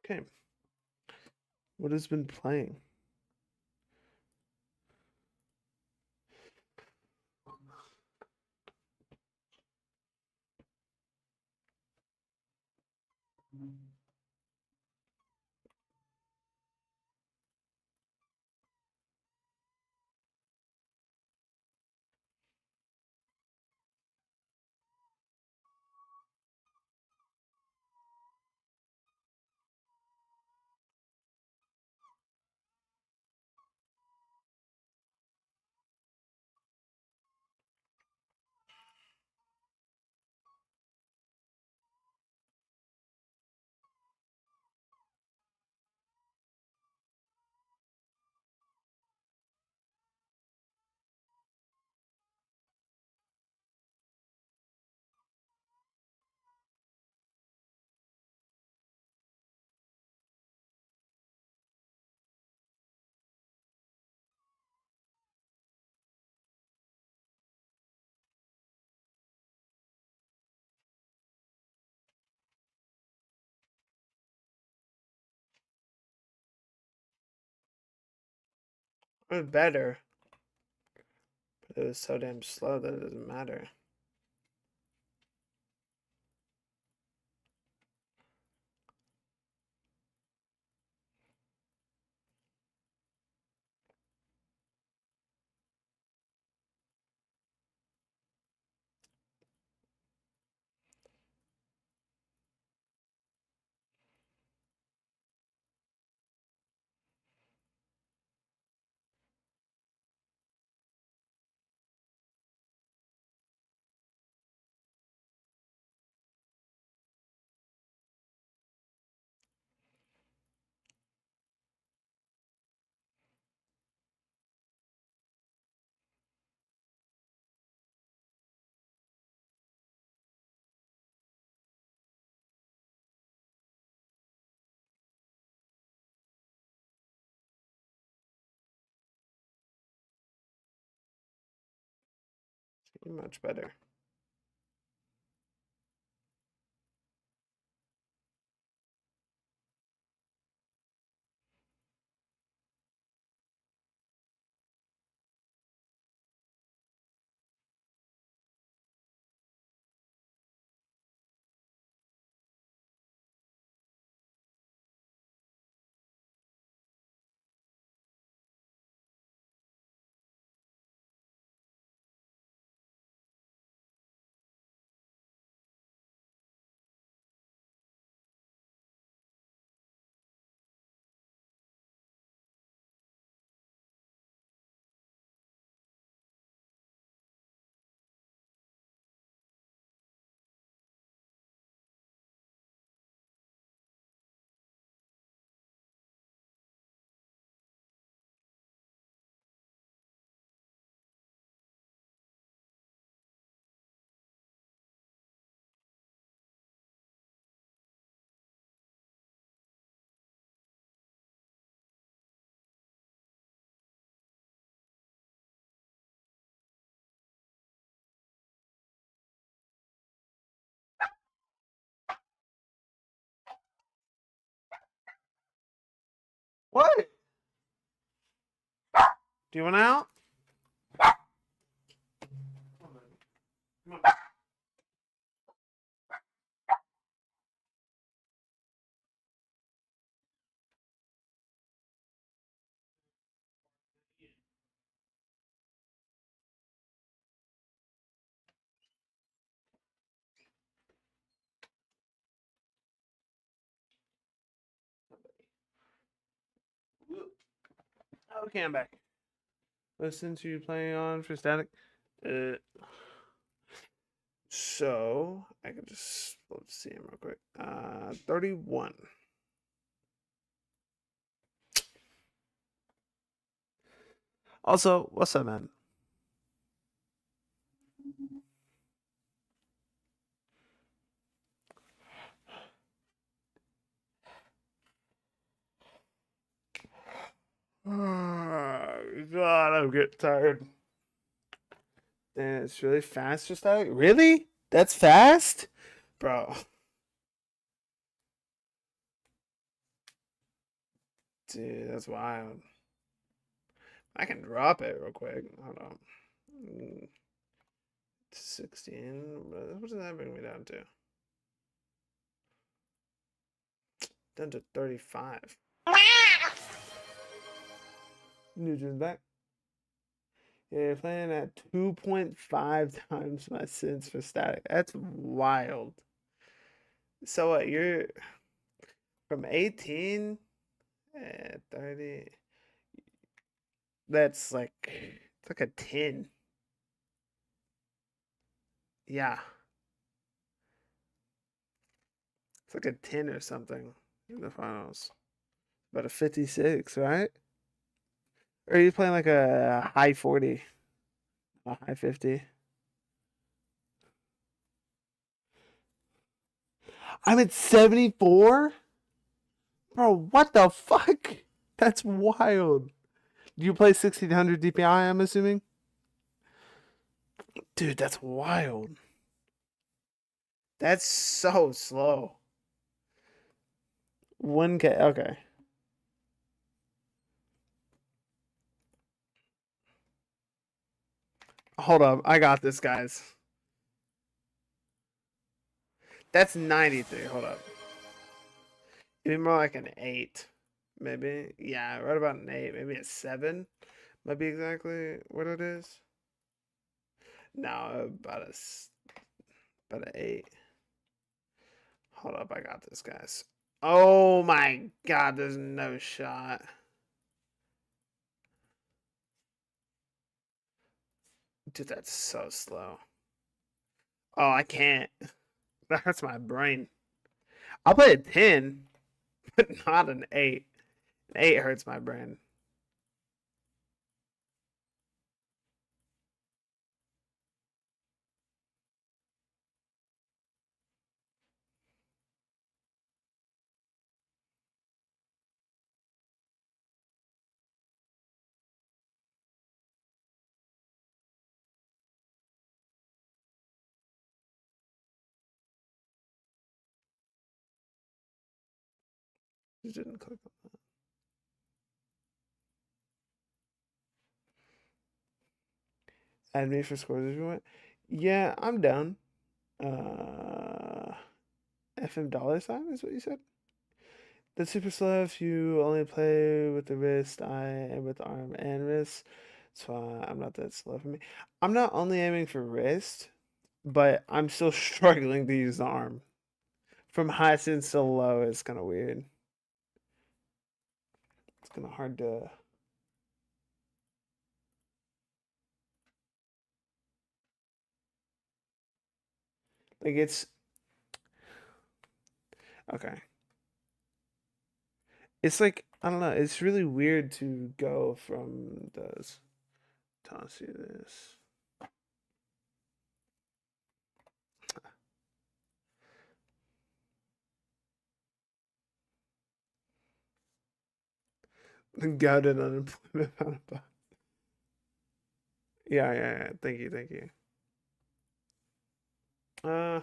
Okay. What has been playing? It was better, but it was so damn slow that it doesn't matter. Much better. What? Do you want out? Come on. Okay, I'm back. Listen to you playing on for static. Uh, so I can just let's see him real quick. 31. Also, what's up, man? Oh, God, I'm getting tired. And it's really fast just out. Really? That's fast? Bro. Dude, that's wild. I can drop it real quick. Hold on. 16. What does that bring me down to? Down to 35. Nugent's back. Yeah, you're playing at 2.5 times my sins for static. That's wild. So what? You're from 18 at 30. That's like it's like a 10. Yeah, it's like a 10 or something in the finals. About a 56, right? Or are you playing like a high 40, a high 50? I'm at 74? Bro, what the fuck? That's wild. Do you play 1600 DPI, I'm assuming? Dude, that's wild. That's so slow. 1K, okay. Hold up, I got this, guys. That's 93. Hold up. Maybe more like an 8. Maybe. Yeah, right about an 8. Maybe a 7. Might be exactly what it is. No, about an 8. Hold up, I got this, guys. Oh my god, there's no shot. Dude, that's so slow. Oh, I can't. That hurts my brain. I'll play a 10, but not an 8. An 8 hurts my brain. Just didn't click. Add me for scores if you want. Yeah, I'm down. Uh, FM dollar sign is what you said? The super slow if you only play with the wrist, I am with the arm and wrist. So I'm not that slow for me. I'm not only aiming for wrist, but I'm still struggling to use the arm. From high sense to low is kind of weird. It's kind of hard to. Like, it's. Okay. It's like, I don't know. It's really weird to go from those. Toss you this. Goaded unemployment. Yeah, yeah, yeah. Thank you, thank you. Uh,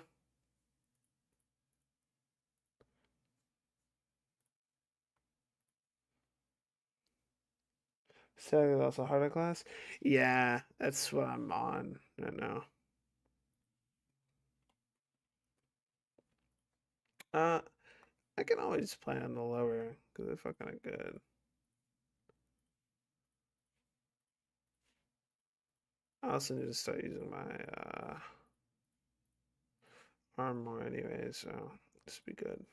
so that's a harder class. Yeah, that's what I'm on right now. Uh, I can always play on the lower because they're fucking good. I also need to start using my arm more anyway, so this be good.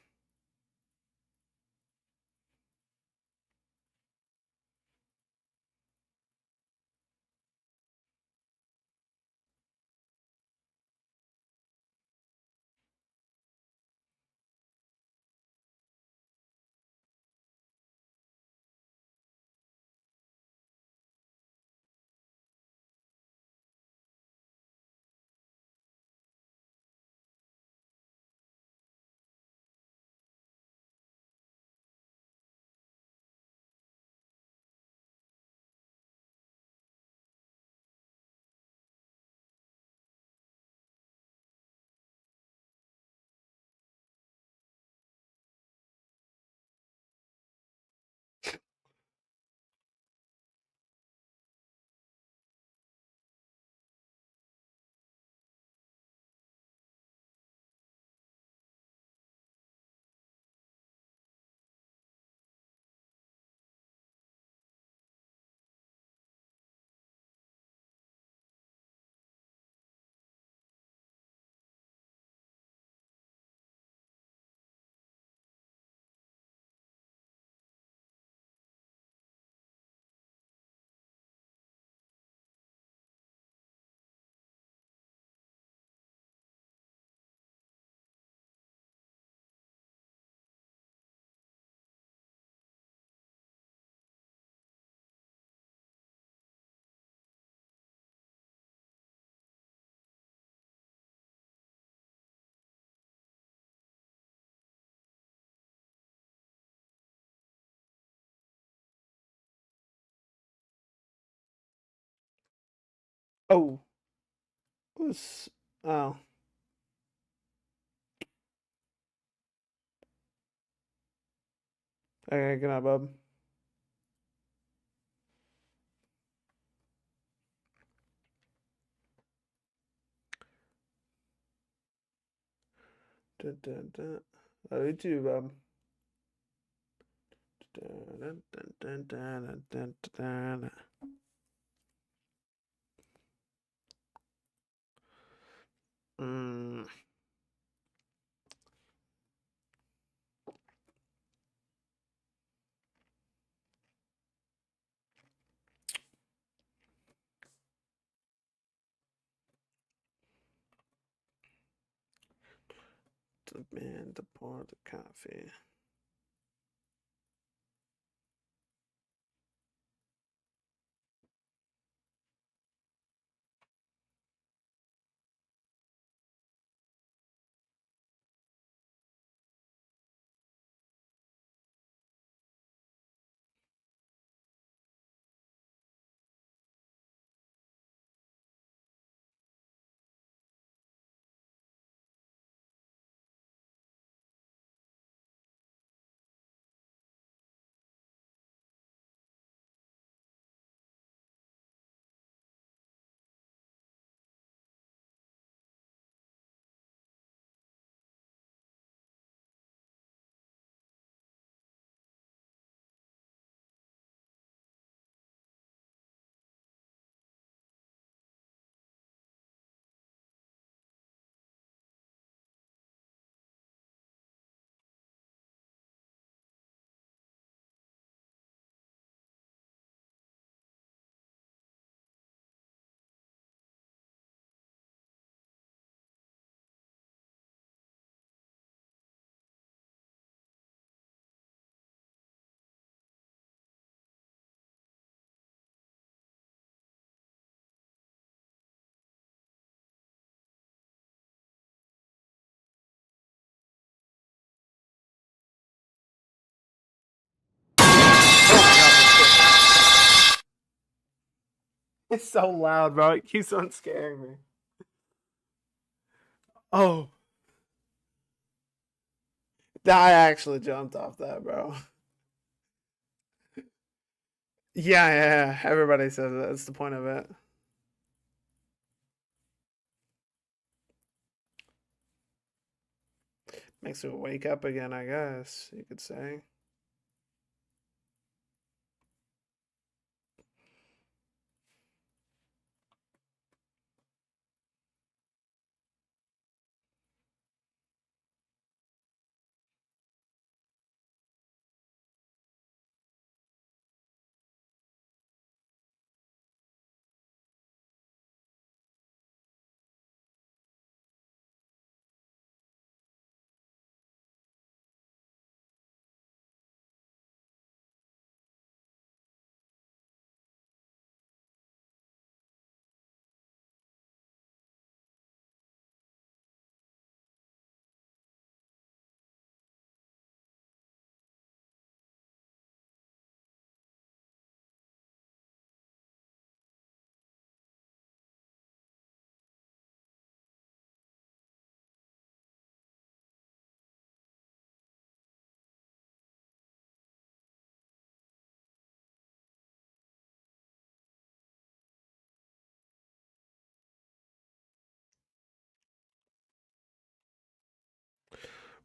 Oh, who's oh. Okay, good night, bub. Dun, dun, dun. Love you too, bub. Dun, dun, dun, dun, dun, dun, dun. Mm, the man to pour the coffee. Oh my god, it's so loud, bro. It keeps on scaring me. Oh, I actually jumped off that, bro. Yeah, yeah, yeah. Everybody says that. That's the point of it. Makes me wake up again, I guess you could say.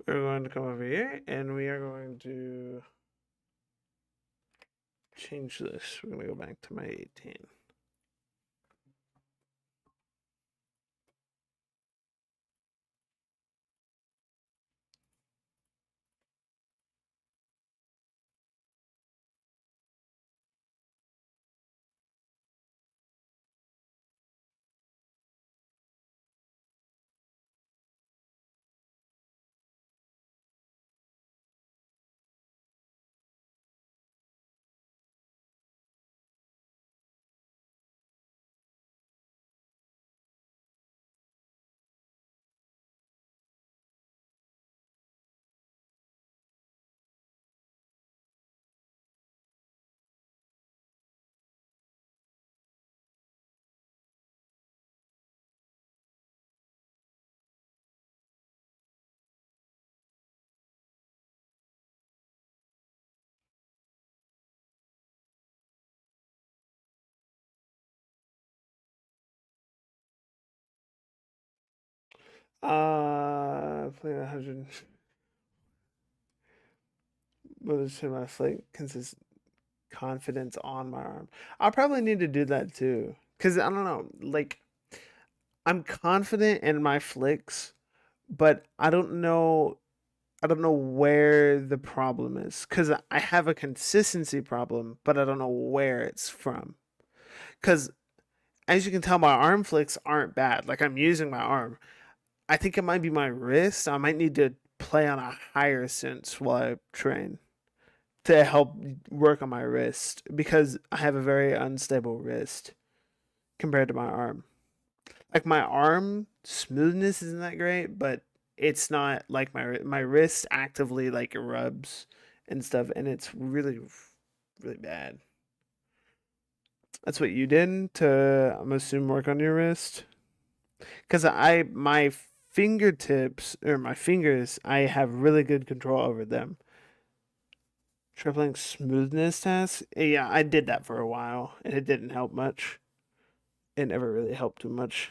We're going to come over here and we are going to change this. We're going to go back to my 18. Playing 100. What is my flight consist confidence on my arm? I'll probably need to do that too. Cause I don't know, like I'm confident in my flicks, but I don't know where the problem is. Cause I have a consistency problem, but I don't know where it's from. Cause as you can tell, my arm flicks aren't bad. Like I'm using my arm. I think it might be my wrist. I might need to play on a higher sense while I train to help work on my wrist because I have a very unstable wrist compared to my arm. Like my arm smoothness isn't that great, but it's not like my wrist actively like rubs and stuff, and it's really bad. That's what you did to, I'm assuming, work on your wrist, because I my fingertips or my fingers, I have really good control over them. Tripling smoothness test, yeah, I did that for a while, and it didn't help much. It never really helped too much.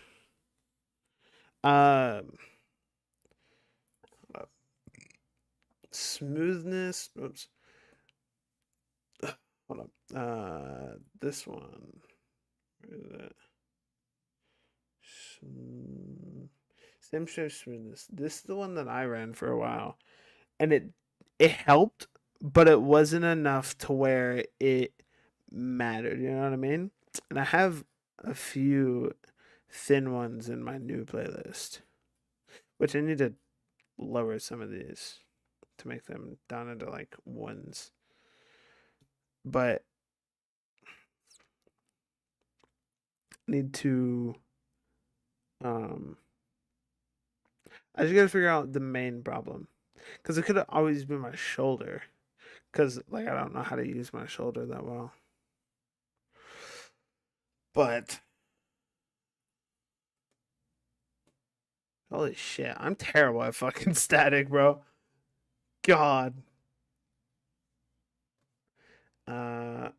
Um, smoothness. Oops. Hold up. This one. Where is it? Sim show smoothness. This is the one that I ran for a while, and it helped, but it wasn't enough to where it mattered. You know what I mean? And I have a few thin ones in my new playlist, which I need to lower some of these to make them down into like ones. But need to um I just gotta figure out the main problem. Cause it could have always been my shoulder. Cause like I don't know how to use my shoulder that well. But holy shit, I'm terrible at fucking static, bro. God. Uh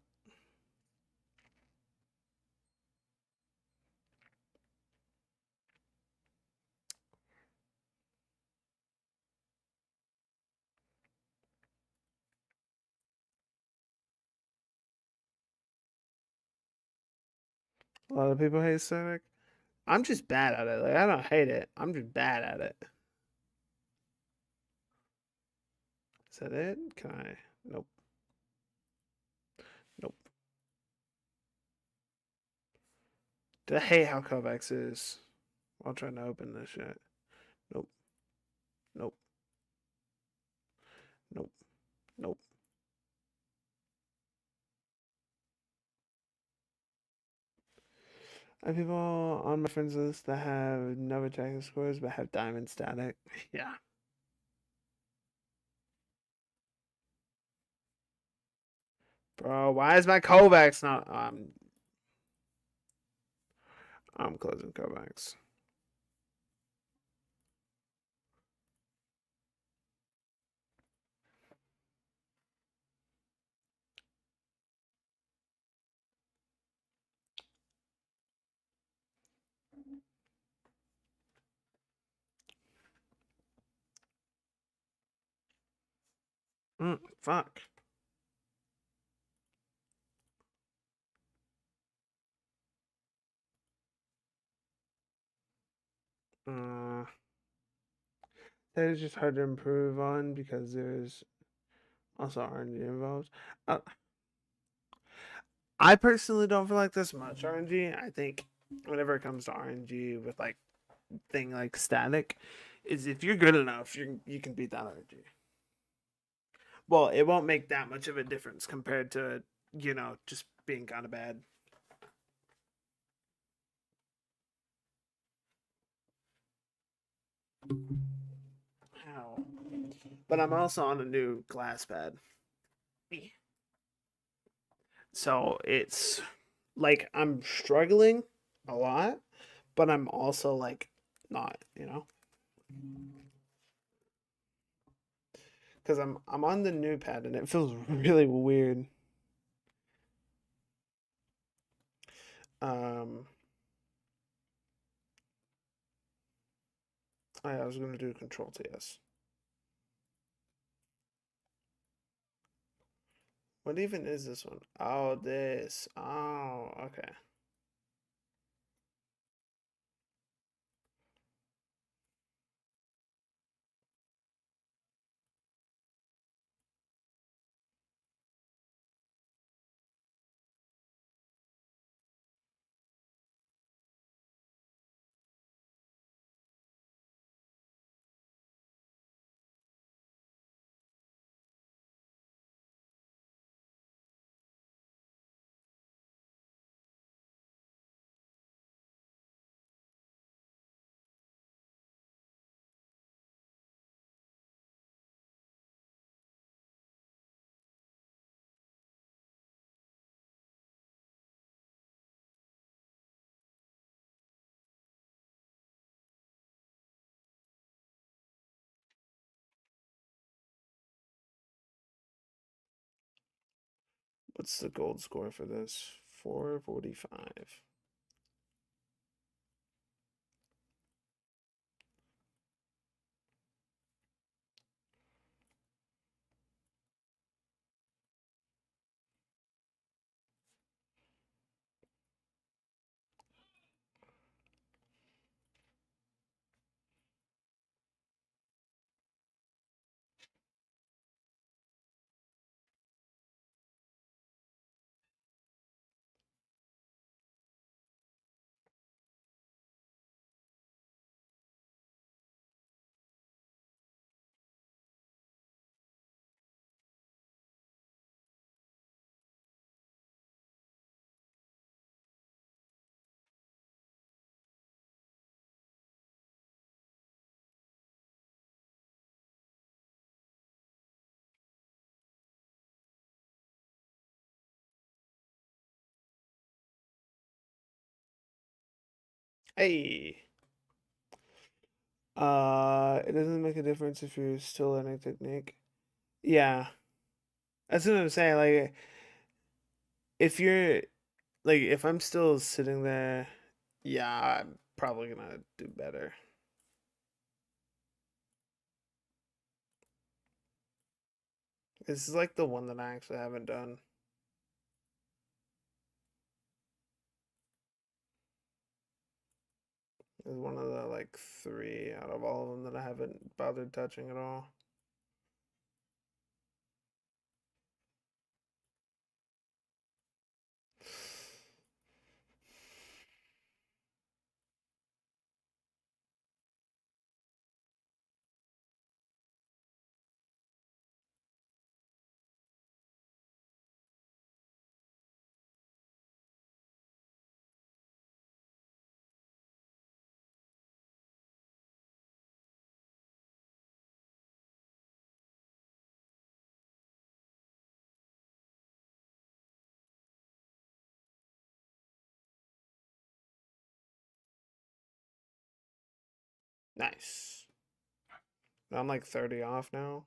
a lot of people hate static. I'm just bad at it. Like I don't hate it. I'm just bad at it. Is that it? Can I? Nope. Nope. I hate how Kovaaks is while trying to open this shit. Nope. Nope. Nope. Nope. I have people on my friends list that have no attacking scores but have diamond static. Yeah. Bro, why is my Kovacs not I'm closing Kovacs. Fuck. Uh that is just hard to improve on because there's also RNG involved. Uh, I personally don't feel like there's much RNG. I think whenever it comes to RNG with like thing like static, is if you're good enough, you can beat that RNG. Well, it won't make that much of a difference compared to just being kind of bad. How? But I'm also on a new glass pad, so it's like I'm struggling a lot, but I'm also like not, because I'm on the new pad and it feels really weird. Um, Oh, yeah, I was gonna do Control TS. What even is this one? Oh, this. Oh, okay. What's the gold score for this? 445. Hey. It doesn't make a difference if you're still learning technique. Yeah, that's what I'm saying. Like, if you're if I'm still sitting there, yeah, I'm probably gonna do better. This is like the one that I actually haven't done. It's one of the like three out of all of them that I haven't bothered touching at all. Nice. I'm like 30 off now.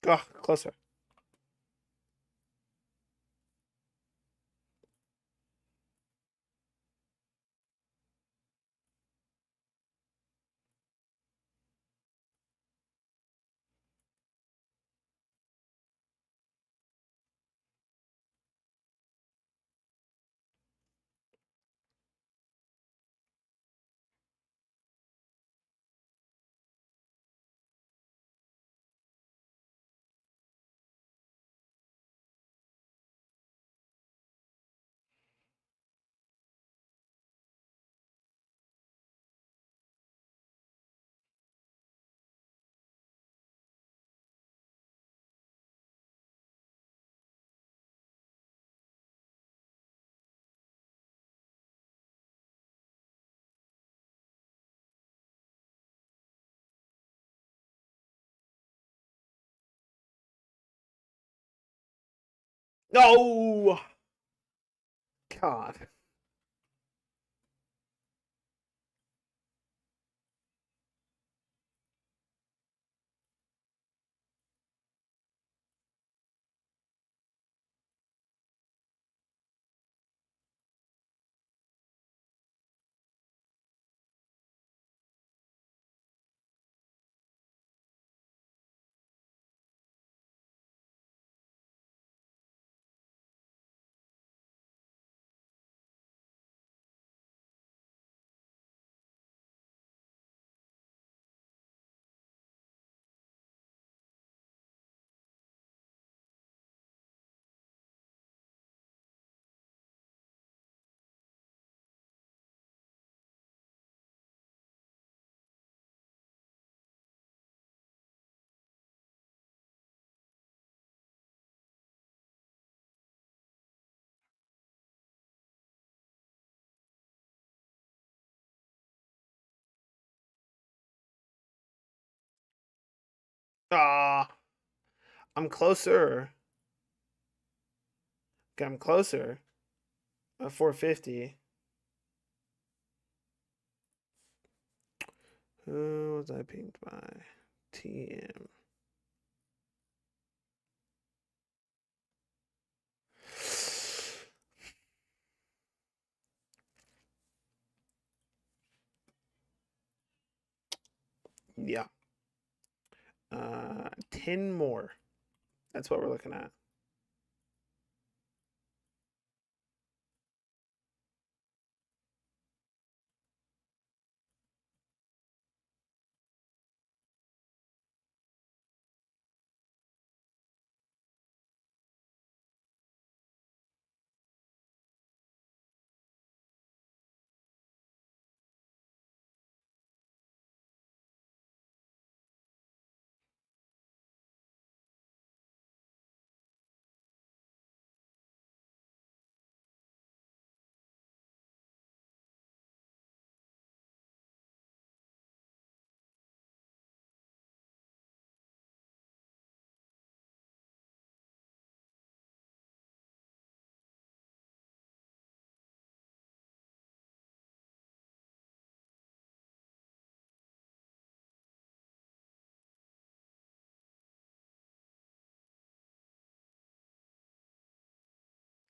Oh, closer. Oh God. Ah, I'm closer. Okay, I'm closer. 450. Who was I pinged by? TM. Yeah. 10 more. That's what we're looking at.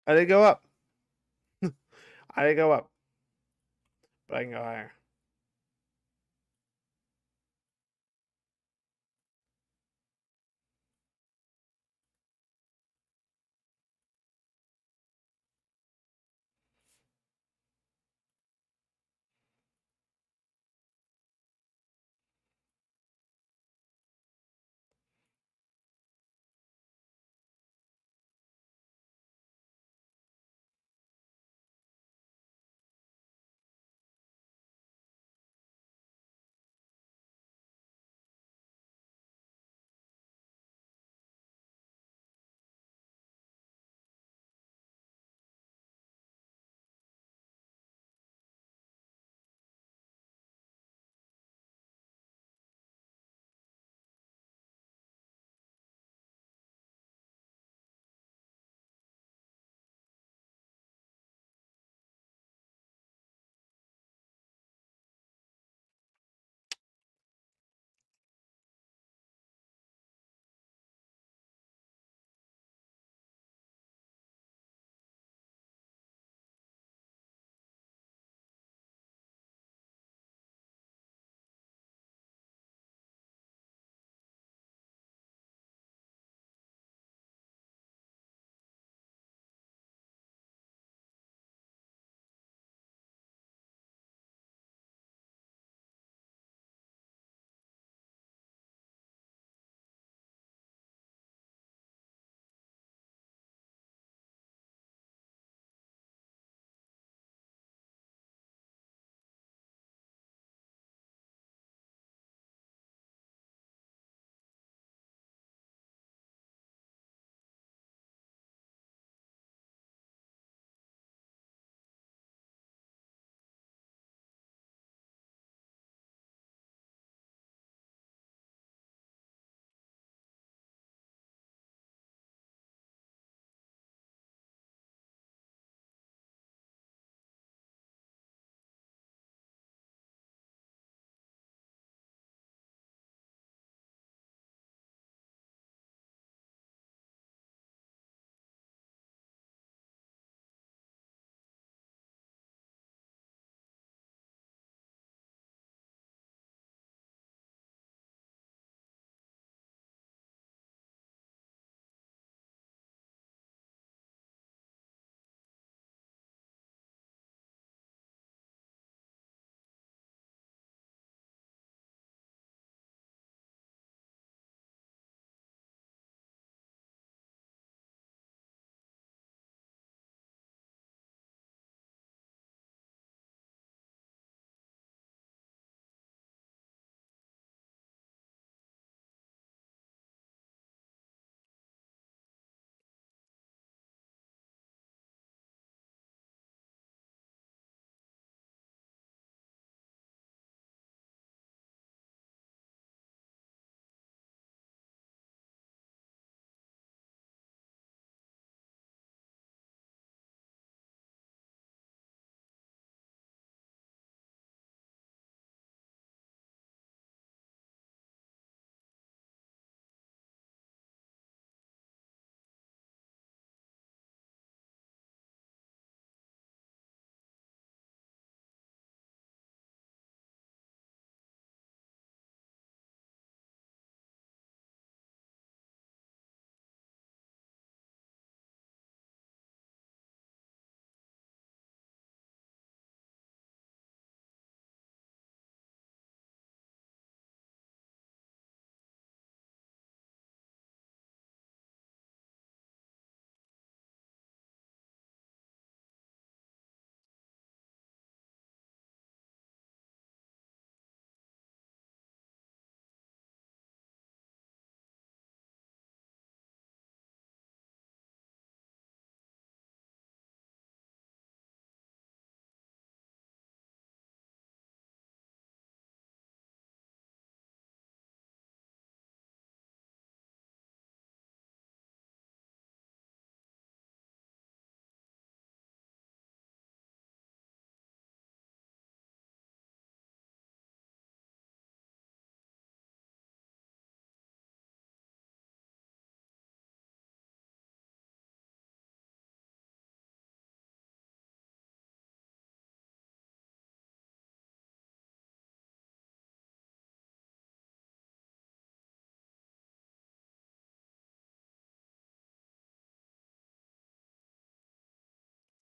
I did go up. I did go up, but I can go higher.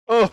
Oh,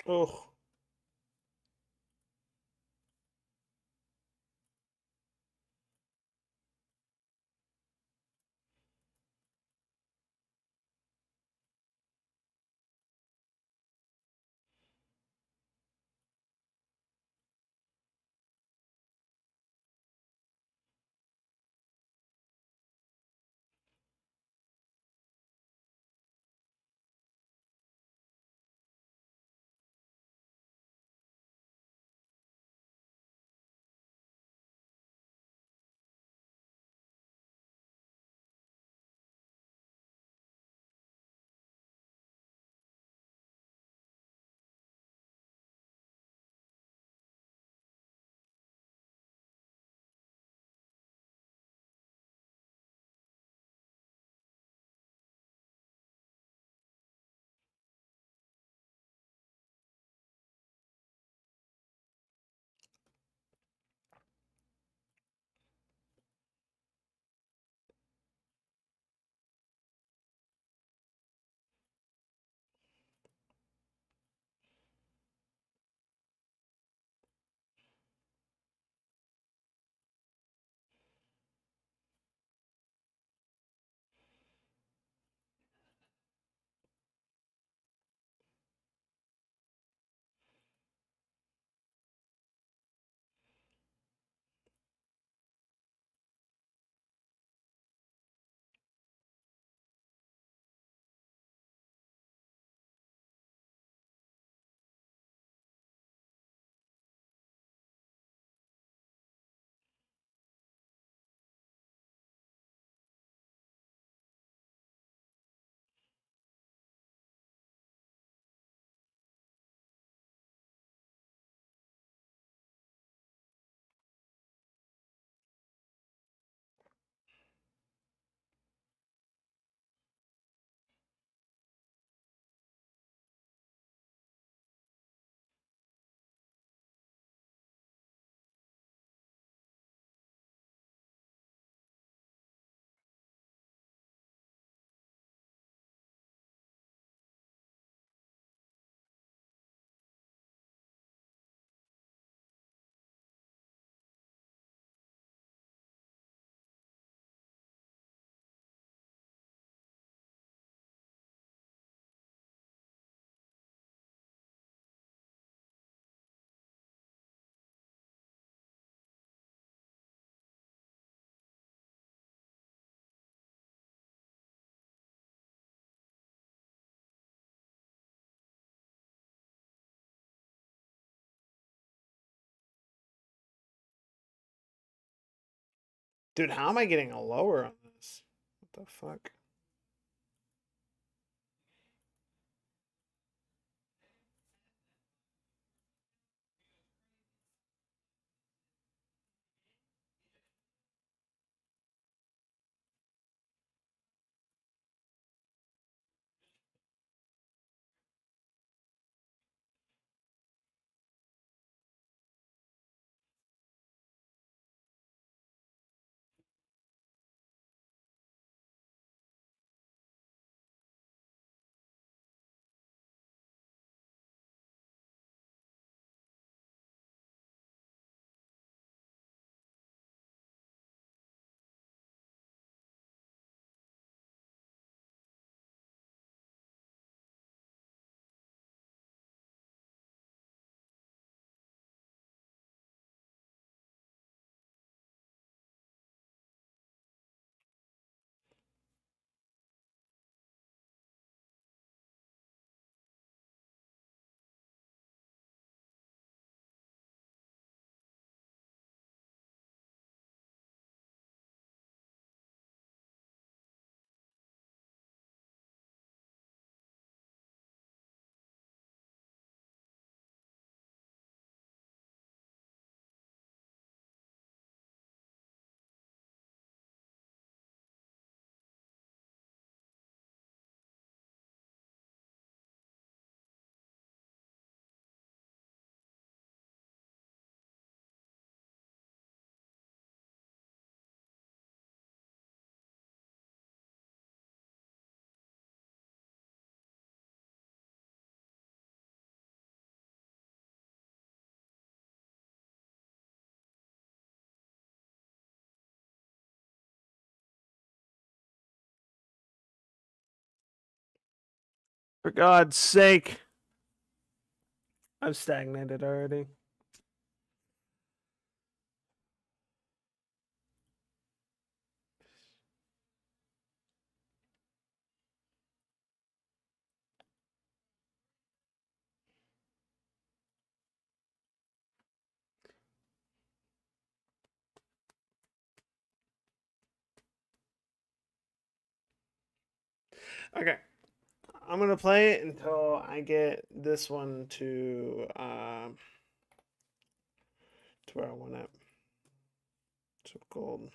oh. Dude, how am I getting a lower on this? What the fuck? For God's sake. I've stagnated already. Okay. I'm gonna play it until I get this one to where I want it. So gold.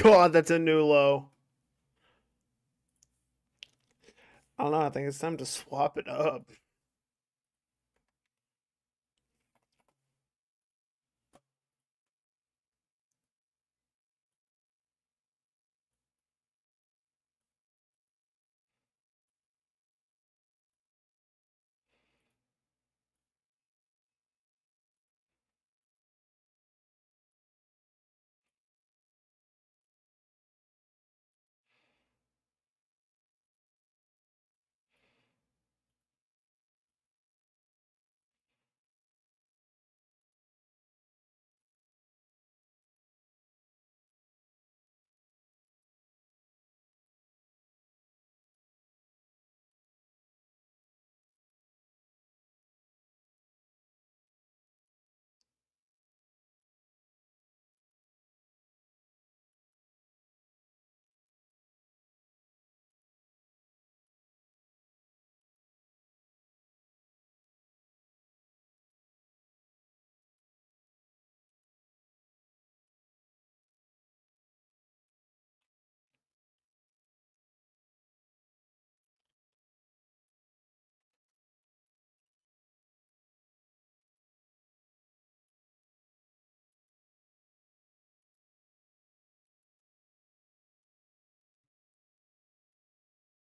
God, that's a new low. I don't know. I think it's time to swap it up.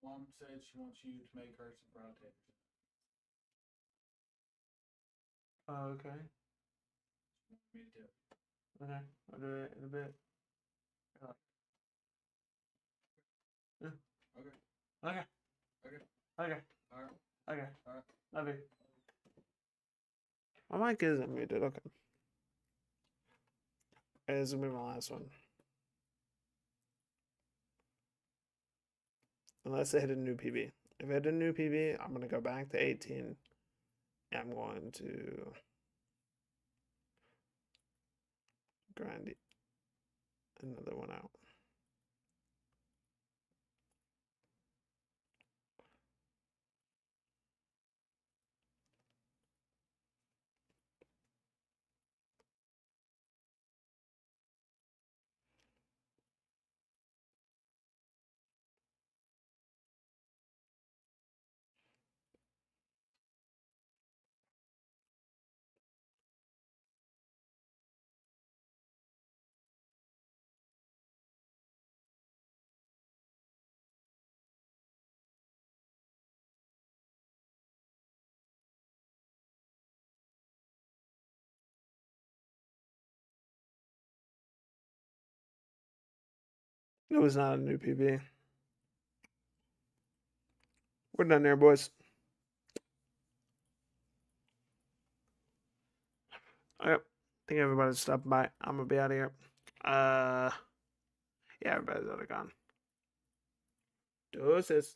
Mom said she wants you to make her some brown taters. Oh, okay. Me too. Okay. I'll do it in a bit. Yeah. Okay. Okay. Okay. Okay. All right. Okay. All right. Love you. My mic is unmuted. Okay. This is gonna be my last one. Unless I hit a new PB. If I hit a new PB, I'm gonna go back to 18. I'm going to grind another one out. It was not a new PB. We're done there, boys. Yep. Think everybody's stopping by. I'm gonna be out of here. Yeah, everybody's out of gone. Deuces.